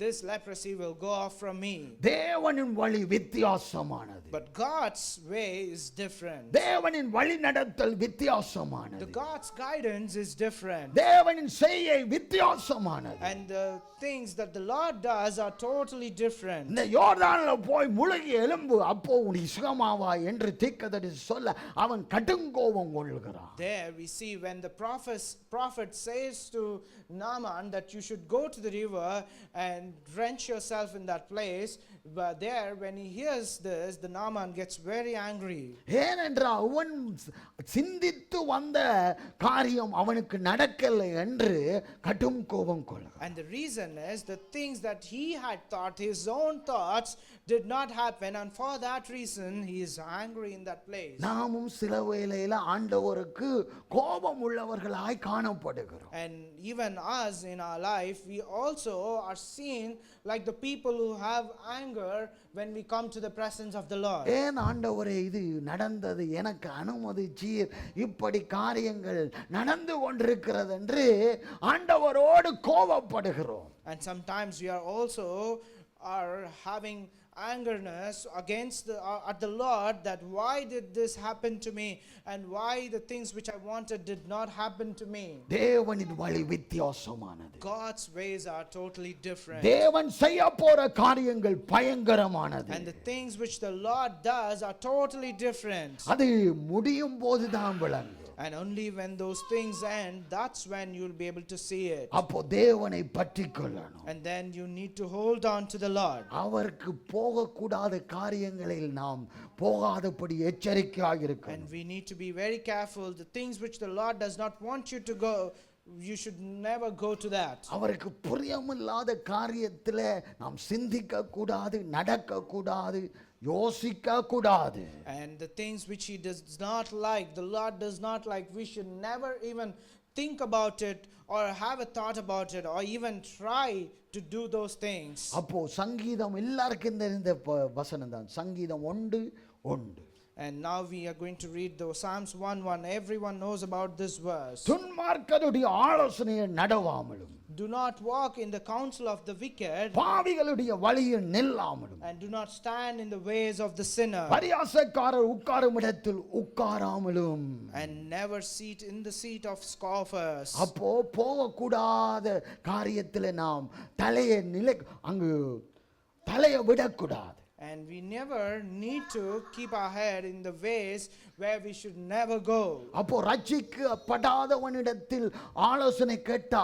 this leprosy will go off from me. தேவனின் வழி வித்தியாசமானது. But God's way is different. தேவனின் வழி நடத்தல் வித்தியாசமானது. The God's guidance is different. தேவனின் செய்கை வித்தியாசமானது. And the things that the Lord does are totally different. இந்த யோர்தான்ல போய் முழுகி எலும்பு அப்போ உன் சுகமாவா என்று தீர்க்கதரிசி சொல்ல அவன் கடுங்கோபம் கொள்கிறான். There we see when the prophet says to Naaman that you should go to the river and drench yourself in that place, but there when he hears this, the Naaman gets very angry. ஏனென்றால் அவன் சிந்தித்து வந்த காரியம் அவனுக்கு நடக்கலை என்று கடும் கோபம் கொள்கிறான். And the reason is the things that he had thought, his own thoughts did not happen, and for that reason he is angry in that place. நாமும் சில வேளையில ஆண்டவருக்கு கோபம் உள்ளவர்களாய் காணப்படுகிறோம். And even us in our life, we also are seen like the people who have anger when we come to the presence of the Lord. ஏன் ஆண்டவரே இது நடந்தது எனக்கு அனுமதிச்சீர் இப்படி காரியங்கள் நடந்து கொண்டிருக்கிறது என்று ஆண்டவரோடு கோபப்படுகிறோம். And sometimes we are also having angerness against at the Lord that why did this happen to me and why the things which I wanted did not happen to me. தேவனின் வழி வித்தியாசமானது. God's ways are totally different. தேவன் செய்ய போற காரியங்கள் பயங்கரமானது. And the things which the Lord does are totally different. அது முடியும் போதுதான் விளங்கும். And only when those things end, that's when you'll be able to see it. அப்போ தேவனை பற்றிக் கொள்ளணும். And then you need to hold on to the Lord. அவருக்கு போகக்கூடாத காரியங்களில் நாம் போகாதபடி எச்சரிக்கையாக இருக்கணும். And we need to be very careful. The things which the Lord does not want you to go, you should never go to that. அவருக்கு பிரியமில்லாத காரியத்தில் நாம் சிந்திக்க கூடாது, நடக்க கூடாது, யோசிக்க கூடாது. And the things which he does not like, the Lord does not like, we should never even think about it or have a thought about it or even try to do those things. அப்போ சங்கீதம் எல்லாருக்கும் தெரிந்த வசனம் தான். சங்கீதம் 1:1. And now we are going to read the Psalms 1:1. Everyone knows about this verse. துன்மார்க்கருடைய ஆலோசனையை நடவாமலும், Do not walk in the counsel of the wicked, பாவிகளுடைய வழியில் நில்லாமலும், and do not stand in the ways of the sinner, பரியாசக்காரர் உட்காரும் இடத்தில் உட்காராமலும், and never seat in the seat of scoffers. அப்போ போகக்கூடாத காரியத்தில் நாம் அங்கு தலையை விடக்கூடாது. And we never need to keep our head in the ways where we should never go. அப்போ ரட்சிக்கப்படாதவனிடத்தில் ஆலோசனை கேட்டா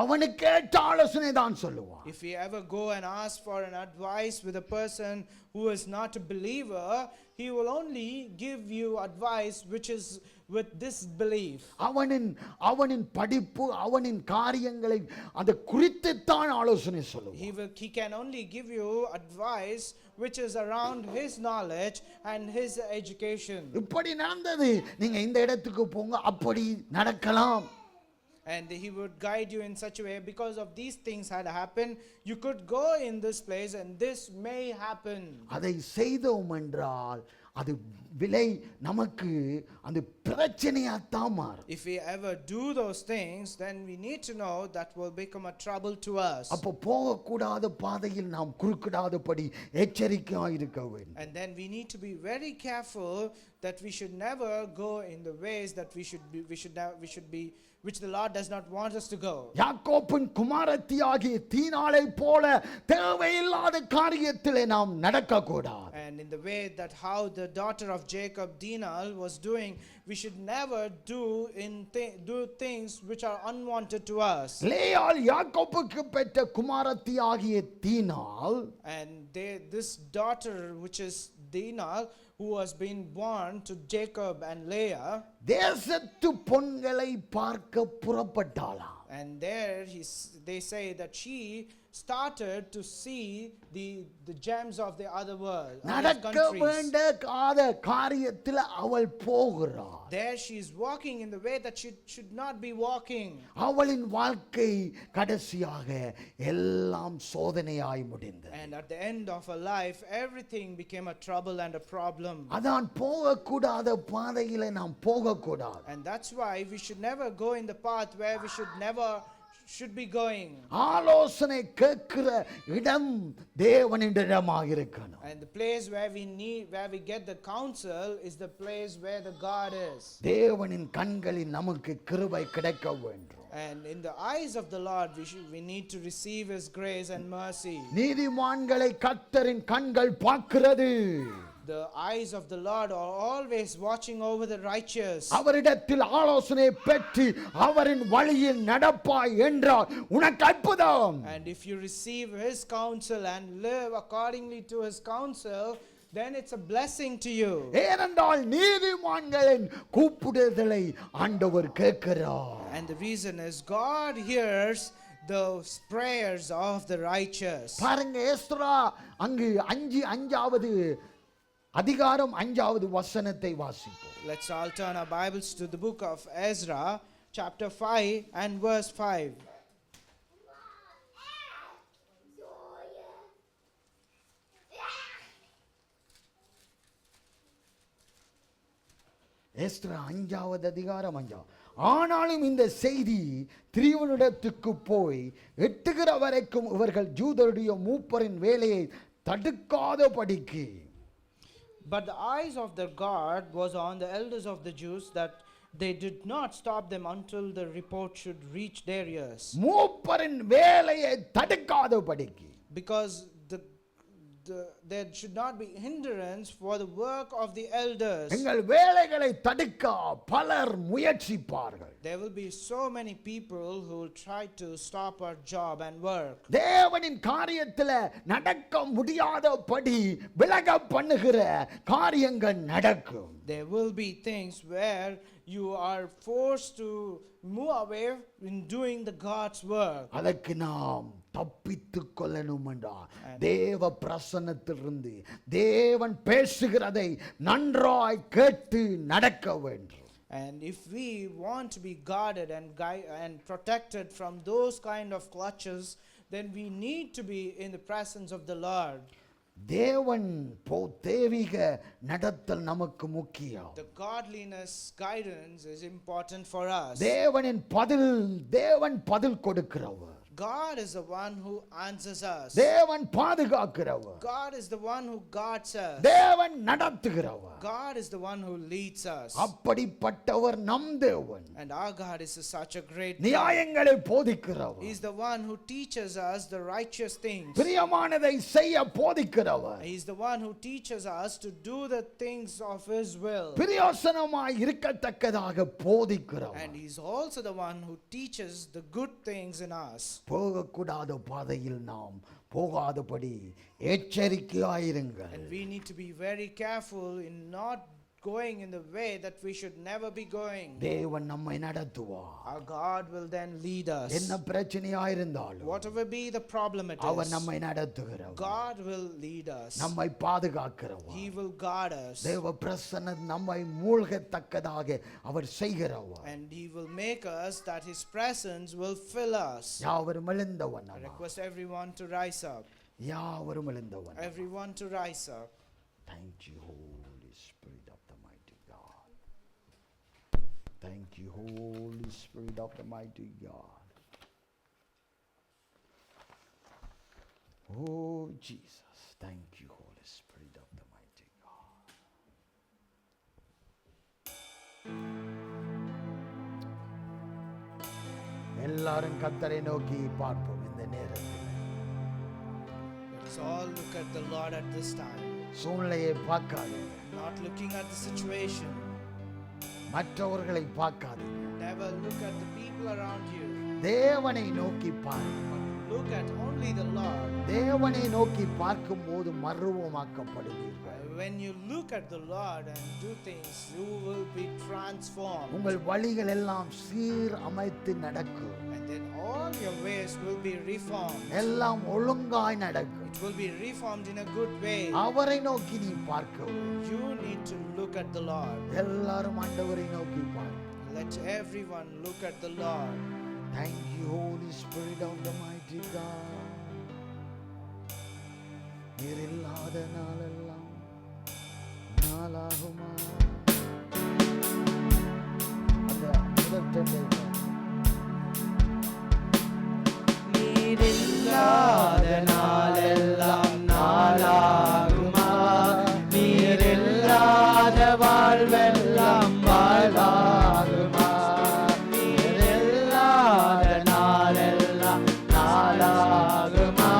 அவனுக்கு கேட்ட ஆலோசனை தான் சொல்லுவான். If we ever go and ask for an advice with a person who is not a believer, he will only give you advice which is with this belief. அவனின் படிப்பு அவனின் காரியங்களை அதை குறித்துத்தான் ஆலோசனை சொல்லுவான். He can only give you advice which is around his knowledge and his education. இப்படி நடந்தது, நீங்க இந்த இடத்துக்கு போங்க, அப்படி நடக்கலாம். And he would guide you in such a way, because of these things had happened, you could go in this place and this may happen. அதை செய்தோம் என்றால் அது விலை நமக்கு அந்த பிரச்சனையாத்தான் மாறும். If we ever do those things, then we need to know that will become a trouble to us. அப்போ போகக்கூடாத பாதையில் நாம் குறுக்கிடாதபடி எச்சரிக்கையாக இருக்க வேண்டும். And then we need to be very careful that we should never go in the ways that we should be which the Lord does not want us to go. யாக்கோபின் குமாரத்தியாகிய தீனாளை போல தேவையில்லாத காரியத்திலே நாம் நடக்கக்கூடாது. And in the way that how the daughter of Jacob, Dinah, was doing, we should never do things which are unwanted to us. லேயாள் யாக்கோபுக்கு பெற்ற குமாரத்தியாகிய தீனாள், And this daughter, which is Dinah, who was being born to Jacob and Leah, தேசத்து பொன்களை பார்க்க புறப்பட்டாளாம். and there they say that she started to see the gems of the other world, other நடக்க countries. வேண்டாத காரியத்தில் அவள் போகிறாள். There she is walking in the way that she should not be walking. அவளின் வாழ்க்கை கடைசியாக எல்லாம் சோதனையாய் முடிந்தது. And at the end of her life, everything became a trouble and a problem. அதான் போகக்கூடாத பாதையில நாம் போகக்கூடாது. And that's why we should never go in the path where we should be going. ஆலோசனை கேட்கிற இடம் தேவனிடமாக இருக்கணும். And the place where we get the counsel is the place where the God is. தேவனின் கண்களில் நமக்கு கிருபை கிடைக்க வேண்டும். And in the eyes of the Lord, we need to receive His grace and mercy. நீதிமான்களை கர்த்தரின் கண்கள் பார்க்கிறது. The eyes of the Lord are always watching over the righteous. அவரிடத்தில் ஆலோசனை பெற்று அவரின் வழியில் நடப்பாய் என்றால் உனக்கு அற்புதம். And if you receive His counsel and live accordingly to His counsel, then it's a blessing to you. ஏனென்றால் நீதிமான்களின் கூப்பிடுதலை ஆண்டவர் கேட்கிறார். And the reason is God hears those prayers of the righteous. பாருங்க, எஸ்ரா அங்கு அஞ்சாவது அதிகாரம் 5வது வசனத்தை வாசிப்போம். Let's all turn our Bibles to the book of Ezra, chapter 5 and verse 5. Ezra 5வது அதிகாரம் 5. ஆனாலும் இந்த செய்தி திரிவனிடத்துக்கு போய் எட்டுகிற வரைக்கும் இவர்கள் யூதருடைய மூப்பரின் வேலையை தடுக்காதபடிக்கு. But the eyes of their God was on the elders of the Jews, that they did not stop them until the report should reach their ears. மூப்பரின் வேலையை தடுக்காதபடிக்கு. Because there should not be hindrance for the work of the elders. எங்கள் வேலைகளை தடுக்க பலர் முயற்சிப்பார்கள். There will be so many people who will try to stop our job and work. தேவனின் காரியத்தில் நடக்க முடியாதபடி விலக பண்ணுகிற காரியங்கள் நடக்கும். There will be things where you are forced to move away in doing the God's work. அதற்கு நாம் தப்பித்துக் கொள்ளணும் என்றால் தேவ பிரசன்னத்திலிருந்து தேவன் பேசுகிறதை நன்றாய் கேட்டு நடக்க வேண்டும். And if we want to be guarded and protected from those kind of clutches, then we need to be in the presence of the Lord. தேவன் தேவிக நடத்தல் நமக்கு முக்கியம். The godliness guidance is important for us. தேவன் பதில் கொடுக்கிறவர். God is the one who answers us. தேவன் பாதுகாக்கிறவர். God is the one who guards us. தேவன் நடத்துகிறவர். God is the one who leads us. அப்படிப்பட்டவர் நம் தேவன். And our God is such a great God. நியாயங்களை போதிக்கிறவர். He is the one who teaches us the righteous things. பிரியமானதை செய்ய போதிக்கிறவர். He is the one who teaches us to do the things of His will. பிரயோசனமாய் இருக்கத்தக்கதாக போதிக்கிறவர். And He is also the one who teaches the good things in us. போகக்கூடாத பாதையில் நாம் போகாதபடி எச்சரிக்கையாயிருங்கள். And we need to be very careful in not going in the way that we should never be going. தேவன் நம்மை நடத்துவார். Our God will then lead us. என்ன பிரச்சனையாயிருந்தாலும் Whatever be the problem it our is, நம்மை நடத்துகிறவர். God will lead us. நம்மை பாதுகாக்கிறவர். He will guard us. தேவ பிரசன்னம் நம்மை மூழ்கத்தக்கதாக அவர் செய்கிறவர். And He will make us that His presence will fill us. யாவரும் எழுந்தவன். I request everyone to rise up. யாவரும் எழுந்தவன். Everyone to rise up. Thank you, Holy Spirit of the mighty God. Thank you, Holy Spirit of the mighty God. Oh, Jesus. Thank you, Holy Spirit of the mighty God. எல்லாரும் கர்த்தரை நோக்கி பார்ப்போம் இந்த நேரத்தில். Let's all look at the Lord at this time. சூழ்நிலையை பார்க்காதீங்க. Not looking at the situation. மற்றவர்களை பார்க்காதீங்க. Never look at the people around you. தேவனை நோக்கி பாருங்க. Look at only the Lord. தேவனை நோக்கி பார்க்கும்போது மறுரூபமாக்கப்படுவீர்கள். When you look at the Lord and do things, you will be transformed. உங்கள் வழிகள் எல்லாம் சீர் அமைத்து நடக்கும். And then all your ways will be reformed. எல்லாம் ஒழுங்காய் நடக்கும். It will be reformed in a good way. அவரை நோக்கி நீ பார்க்கவும். You need to look at the Lord. எல்லாரும் ஆண்டவரை நோக்கி பாருங்க. Let everyone look at the Lord. Thank you, Holy Spirit of the mighty God. நீர் இல்லாத நாளெல்லாம் நாளாகுமா? அந்த முதல் டெண்டை நீரில்லாத நாளெல்லாம் நாளாகுமா? நீரில்லாத வாழ்வெல்லாம் வாழ்வாகுமா? நீரில்லாத நாளெல்லாம் நாளாகுமா?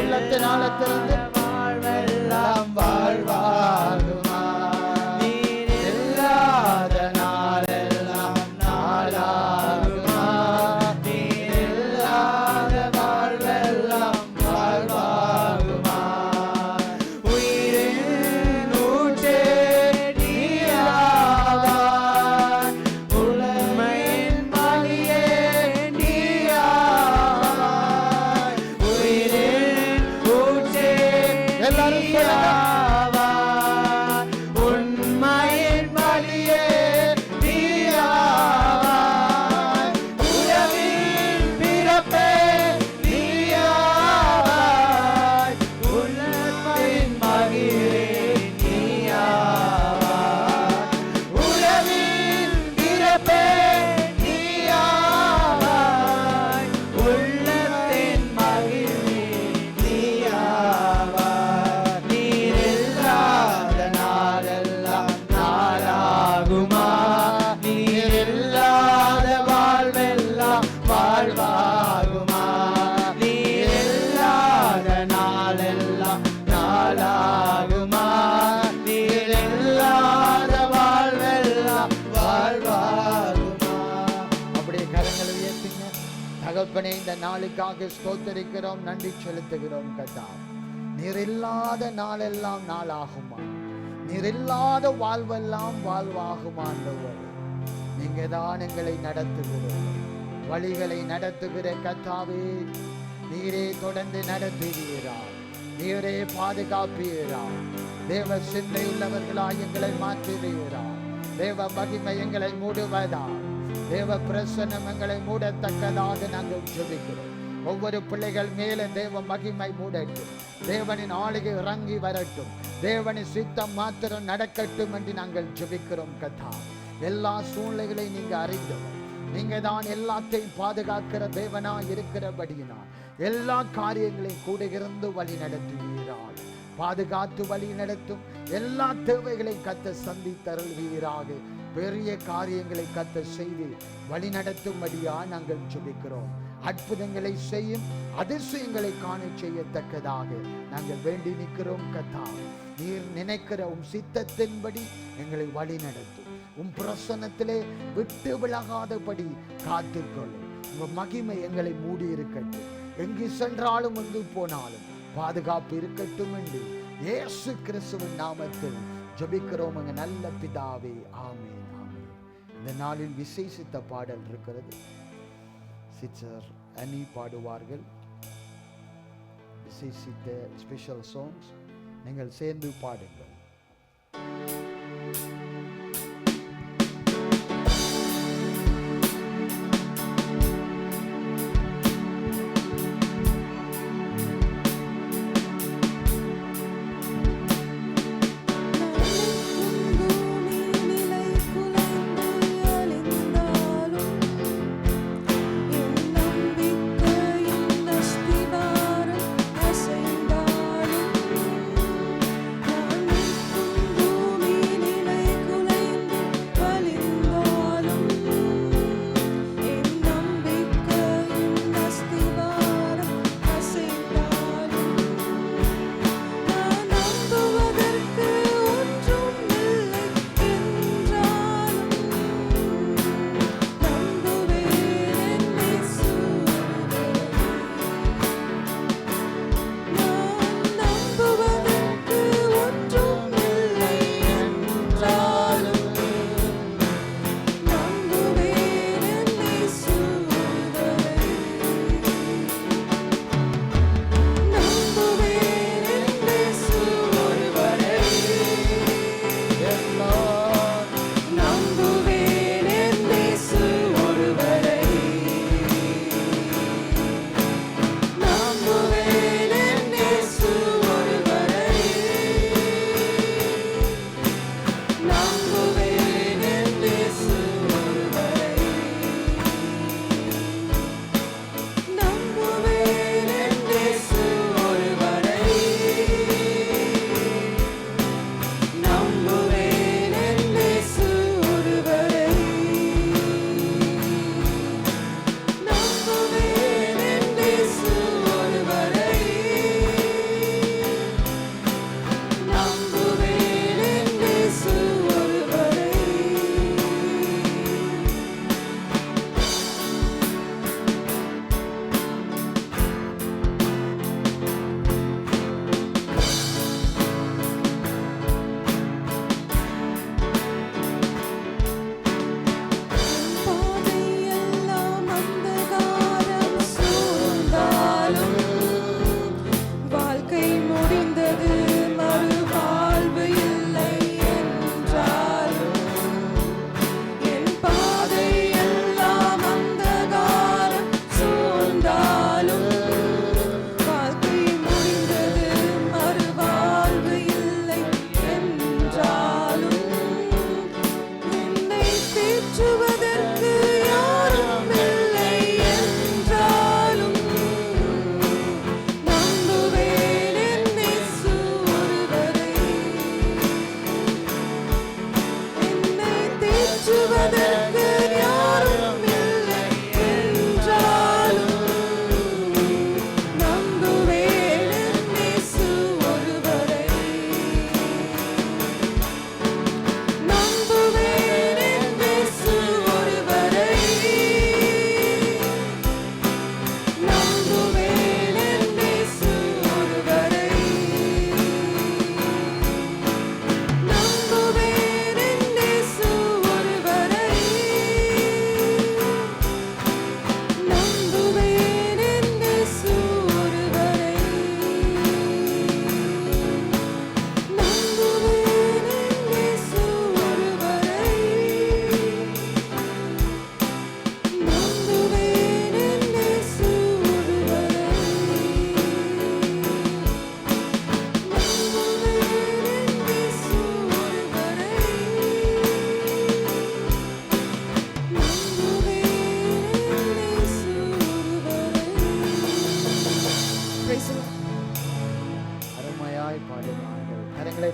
உள்ளத்தினாலத்திலிருந்து வாழ்வெல்லாம் வாழ்வாகுமா? நீரில்லாத நாளெல்லாம் நாளாகுமா? நீரில்லாத வாழ்வெல்லாம் வாழ்வாகுமா? உயிரின் ஊற்றே நீயாவாய், உண்மையின் வழியே நீயாவாய். உயிரின் ஊற்றே நீயாவாய், உண்மையின் வழியே நீயாவாய். உறவின் பிறப்பே நீயாவாய், உள்ளத்தின் மகிழே நீயாவாய். உறவின் பிறப்பே நீயாவாய், உள்ளத்தின் மகிழே நீயாவாய். நீரில்லாத நாளெல்லாம் நாளாகுமா? நீரில்லாத வாழ்வெல்லாம் வாழ்வாகுமா? நீரில்லாத நாளெல்லாம் நாளாகுமா? நீரில்லாத வாழ்வெல்லாம் வாழ்வாகுமா? அப்படியே கரங்களை உயர்த்துங்க. தகப்பனே, இந்த நாளுக்காக ஸ்தோத்தரிக்கிறோம், நன்றி செலுத்துகிறோம். கர்த்தா, நீர் இல்லாத நாளெல்லாம் நாளாகுமா? நீர் இல்லாத வாழ்வெல்லாம் வாழ்வாகுமா? ஆண்டவரே, நீங்க தான் எங்களை நடத்துகிறோம், வழிகளை நடத்துகிற கர்த்தாவே, நீரே தொடர்ந்து நடத்துவீரா, நீரே பாதுகாப்பீரா. தேவ சிந்தை உள்ளவர்களாய் எங்களை மாற்றுவீரா. தேவ மகிமை எங்களை மூடுவதா. தேவ பிரசன்னம் எங்களை மூடத்தக்கதாக நாங்கள் ஜெபிக்கிறோம். ஒவ்வொரு பிள்ளைகள் மேலே தேவ மகிமை மூடட்டும். தேவனின் ஆளுகை இறங்கி வரட்டும். தேவனின் சித்தம் மாத்திரம் நடக்கட்டும் என்று நாங்கள் ஜெபிக்கிறோம். கர்த்தா, எல்லா சூழ்நிலைகளையும் நீங்க அறிந்தவர். நீங்க தான் எல்லாத்தையும் பாதுகாக்கிற தேவனா இருக்கிறபடியினால் எல்லா காரியங்களையும் கூட இருந்து வழி நடத்துவீராக. பாதுகாத்து வழி நடத்தும். எல்லா தேவைகளையும் கத்த சந்தித்தருள்வீராக. பெரிய காரியங்களை கத்த செய்து வழி நடத்தும்படியா நாங்கள் ஜெபிக்கிறோம். அற்புதங்களை செய்யும், அதிசயங்களை காண செய்யத்தக்கதாக நாங்கள் வேண்டி நிற்கிறோம். கத்தா, நீர் நினைக்கிற உம் சித்தத்தின்படி எங்களை வழி நடத்தும். உம் பிரசன்னத்திலே விட்டு விலகாதபடி காத்துக்கொள்ளும். உங்க மகிமை எங்களை மூடி இருக்கட்டும். எங்கு சென்றாலும் எங்கு போனாலும் பாதுகாப்பு இருக்கட்டும் என்று இயேசு கிறிஸ்துவின் நாமத்தில் ஜெபிக்கிறோம் எங்க நல்ல பிதாவே. ஆமென், ஆமென். இந்த நாளில் விசேஷித்த பாடல் இருக்கிறது. சிஸ்டர் அனி பாடுவார்கள் விசேஷித்த ஸ்பெஷல் சாங்ஸ். நீங்கள் சேர்ந்து பாடுங்கள்.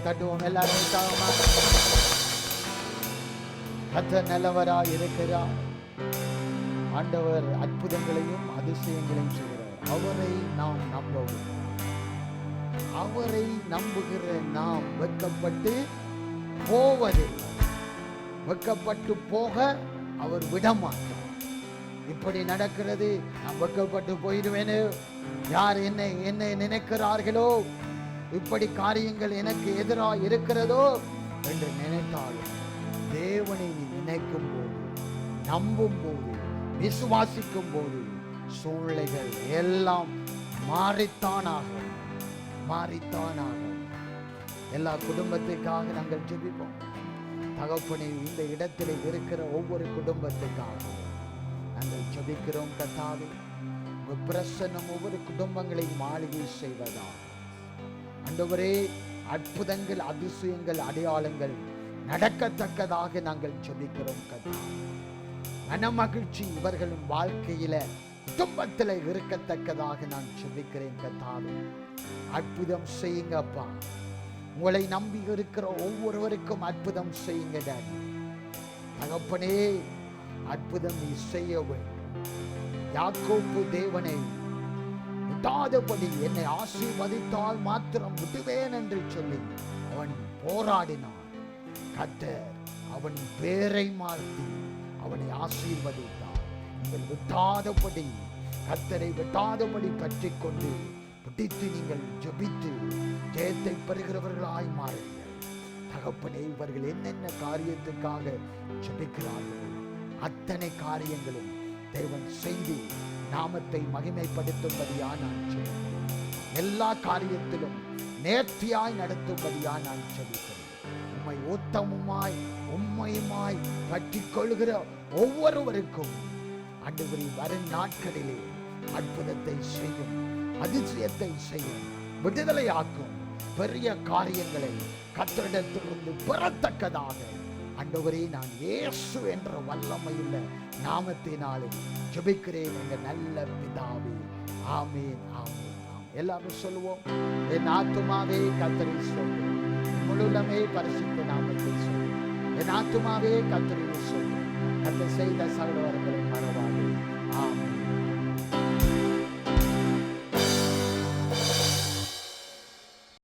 தட்டுவோம் எல்லாரும் உற்சாகமாக. கர்த்தர் நல்லவராய் இருக்கிறார். ஆண்டவர் அற்புதங்களையும் அதிசயங்களையும் செய்கிறார். அவரை நாம் நம்பவும், அவரை நம்புகிற நாம் வெட்கப்பட்டு போவதில்லை. வெட்கப்பட்டு போக அவர் விடமாட்டார். இப்படி நடக்கிறது, நான் வெட்கப்பட்டு போயிடுவேனே, யார் என்னை நினைக்கிறார்களோ, இப்படி காரியங்கள் எனக்கு எதிராக இருக்கிறதோ என்று நினைத்தாலும் தேவனை நீ நினைக்கும் போது, நம்பும் போது, விசுவாசிக்கும் போது சூழ்நிலைகள் எல்லாம் மாறித்தானாகும். எல்லா குடும்பத்துக்காக நாங்கள் ஜெபிப்போம். தகப்பனே, இந்த இடத்தில் இருக்கிற ஒவ்வொரு குடும்பத்துக்காக நாங்கள் ஜெபிக்கிறோம். கர்த்தாவே, உங்க பிரசன்னம் ஒவ்வொரு குடும்பங்களையும் மாளிகை செய்வதா. ஆண்டவரே, அற்புதங்கள், அதிசயங்கள், அடையாளங்கள் நடக்கத்தக்கதாக நாங்கள் ஜெபிக்கிறோம். கர்த்தாவே, மனமகிழ்ச்சி இவர்களின் வாழ்க்கையில, குடும்பத்தில் இருக்கத்தக்கதாக நான் ஜெபிக்கிறேன். கர்த்தாவே, அற்புதம் செய்யுங்கப்பா. உங்களை நம்பி இருக்கிற ஒவ்வொருவருக்கும் அற்புதம் செய்யுங்க டாடி. தகப்பனே, அற்புதம் நீ செய்ய வேண்டும். யாக்கோபு தேவனை விடாதபடி என்னை ஆசீர்வதித்தால் மாத்திரம் விடுவேன் என்று சொல்லி அவன் போராடினான். கர்த்தர் அவன் பேரை மாற்றி அவனை ஆசீர்வதித்தார். நீங்கள் விட்டாதபடி, கர்த்தரை விட்டாதபடி பற்றி கொண்டு பிடித்து நீங்கள் ஜெபித்து ஜெயத்தை பெறுகிறவர்களாய் மாறுங்கள். தகப்பனே, இவர்கள் என்னென்ன காரியத்துக்காக ஜெபிக்கிறார்கள் அத்தனை காரியங்களும் தேவன் செய்து நாமத்தை மகிமைப்படுத்தும்படியா நான் ஜெபிக்கிறேன். எல்லா காரியத்திலும் நேர்த்தியாய் நடத்தும்படியா நான் ஜெபிக்கிறேன். உம்மை உத்தமமாய் உண்மையுமாய் பற்றி கொள்கிற ஒவ்வொருவருக்கும் ஆண்டவரே, வரும் நாட்களிலே அற்புதத்தை செய்யும், அதிசயத்தை செய்யும், விடுதலையாக்கும் பெரிய காரியங்களை கர்த்தரிடத்திலிருந்து பெறத்தக்கதாக ஆண்டவரே, நான் இயேசு என்ற வல்லமையுள்ள நாமத்தினாலே ஜெபிக்கிறேன் என்ற நல்ல பிதாவே. ஆமென், ஆமென், ஆமென். எல்லாரும் சொல்லுவோம். என் ஆத்துமாவே கர்த்தரை சொல்லு, முழுலமே பரிசுத்த நாமத்தை சொல்லு. என் ஆத்துமாவே கர்த்தரை சொல்லு, கர்த்தர் செய்த சகல வரங்களை மறவாதே. ஆமென்.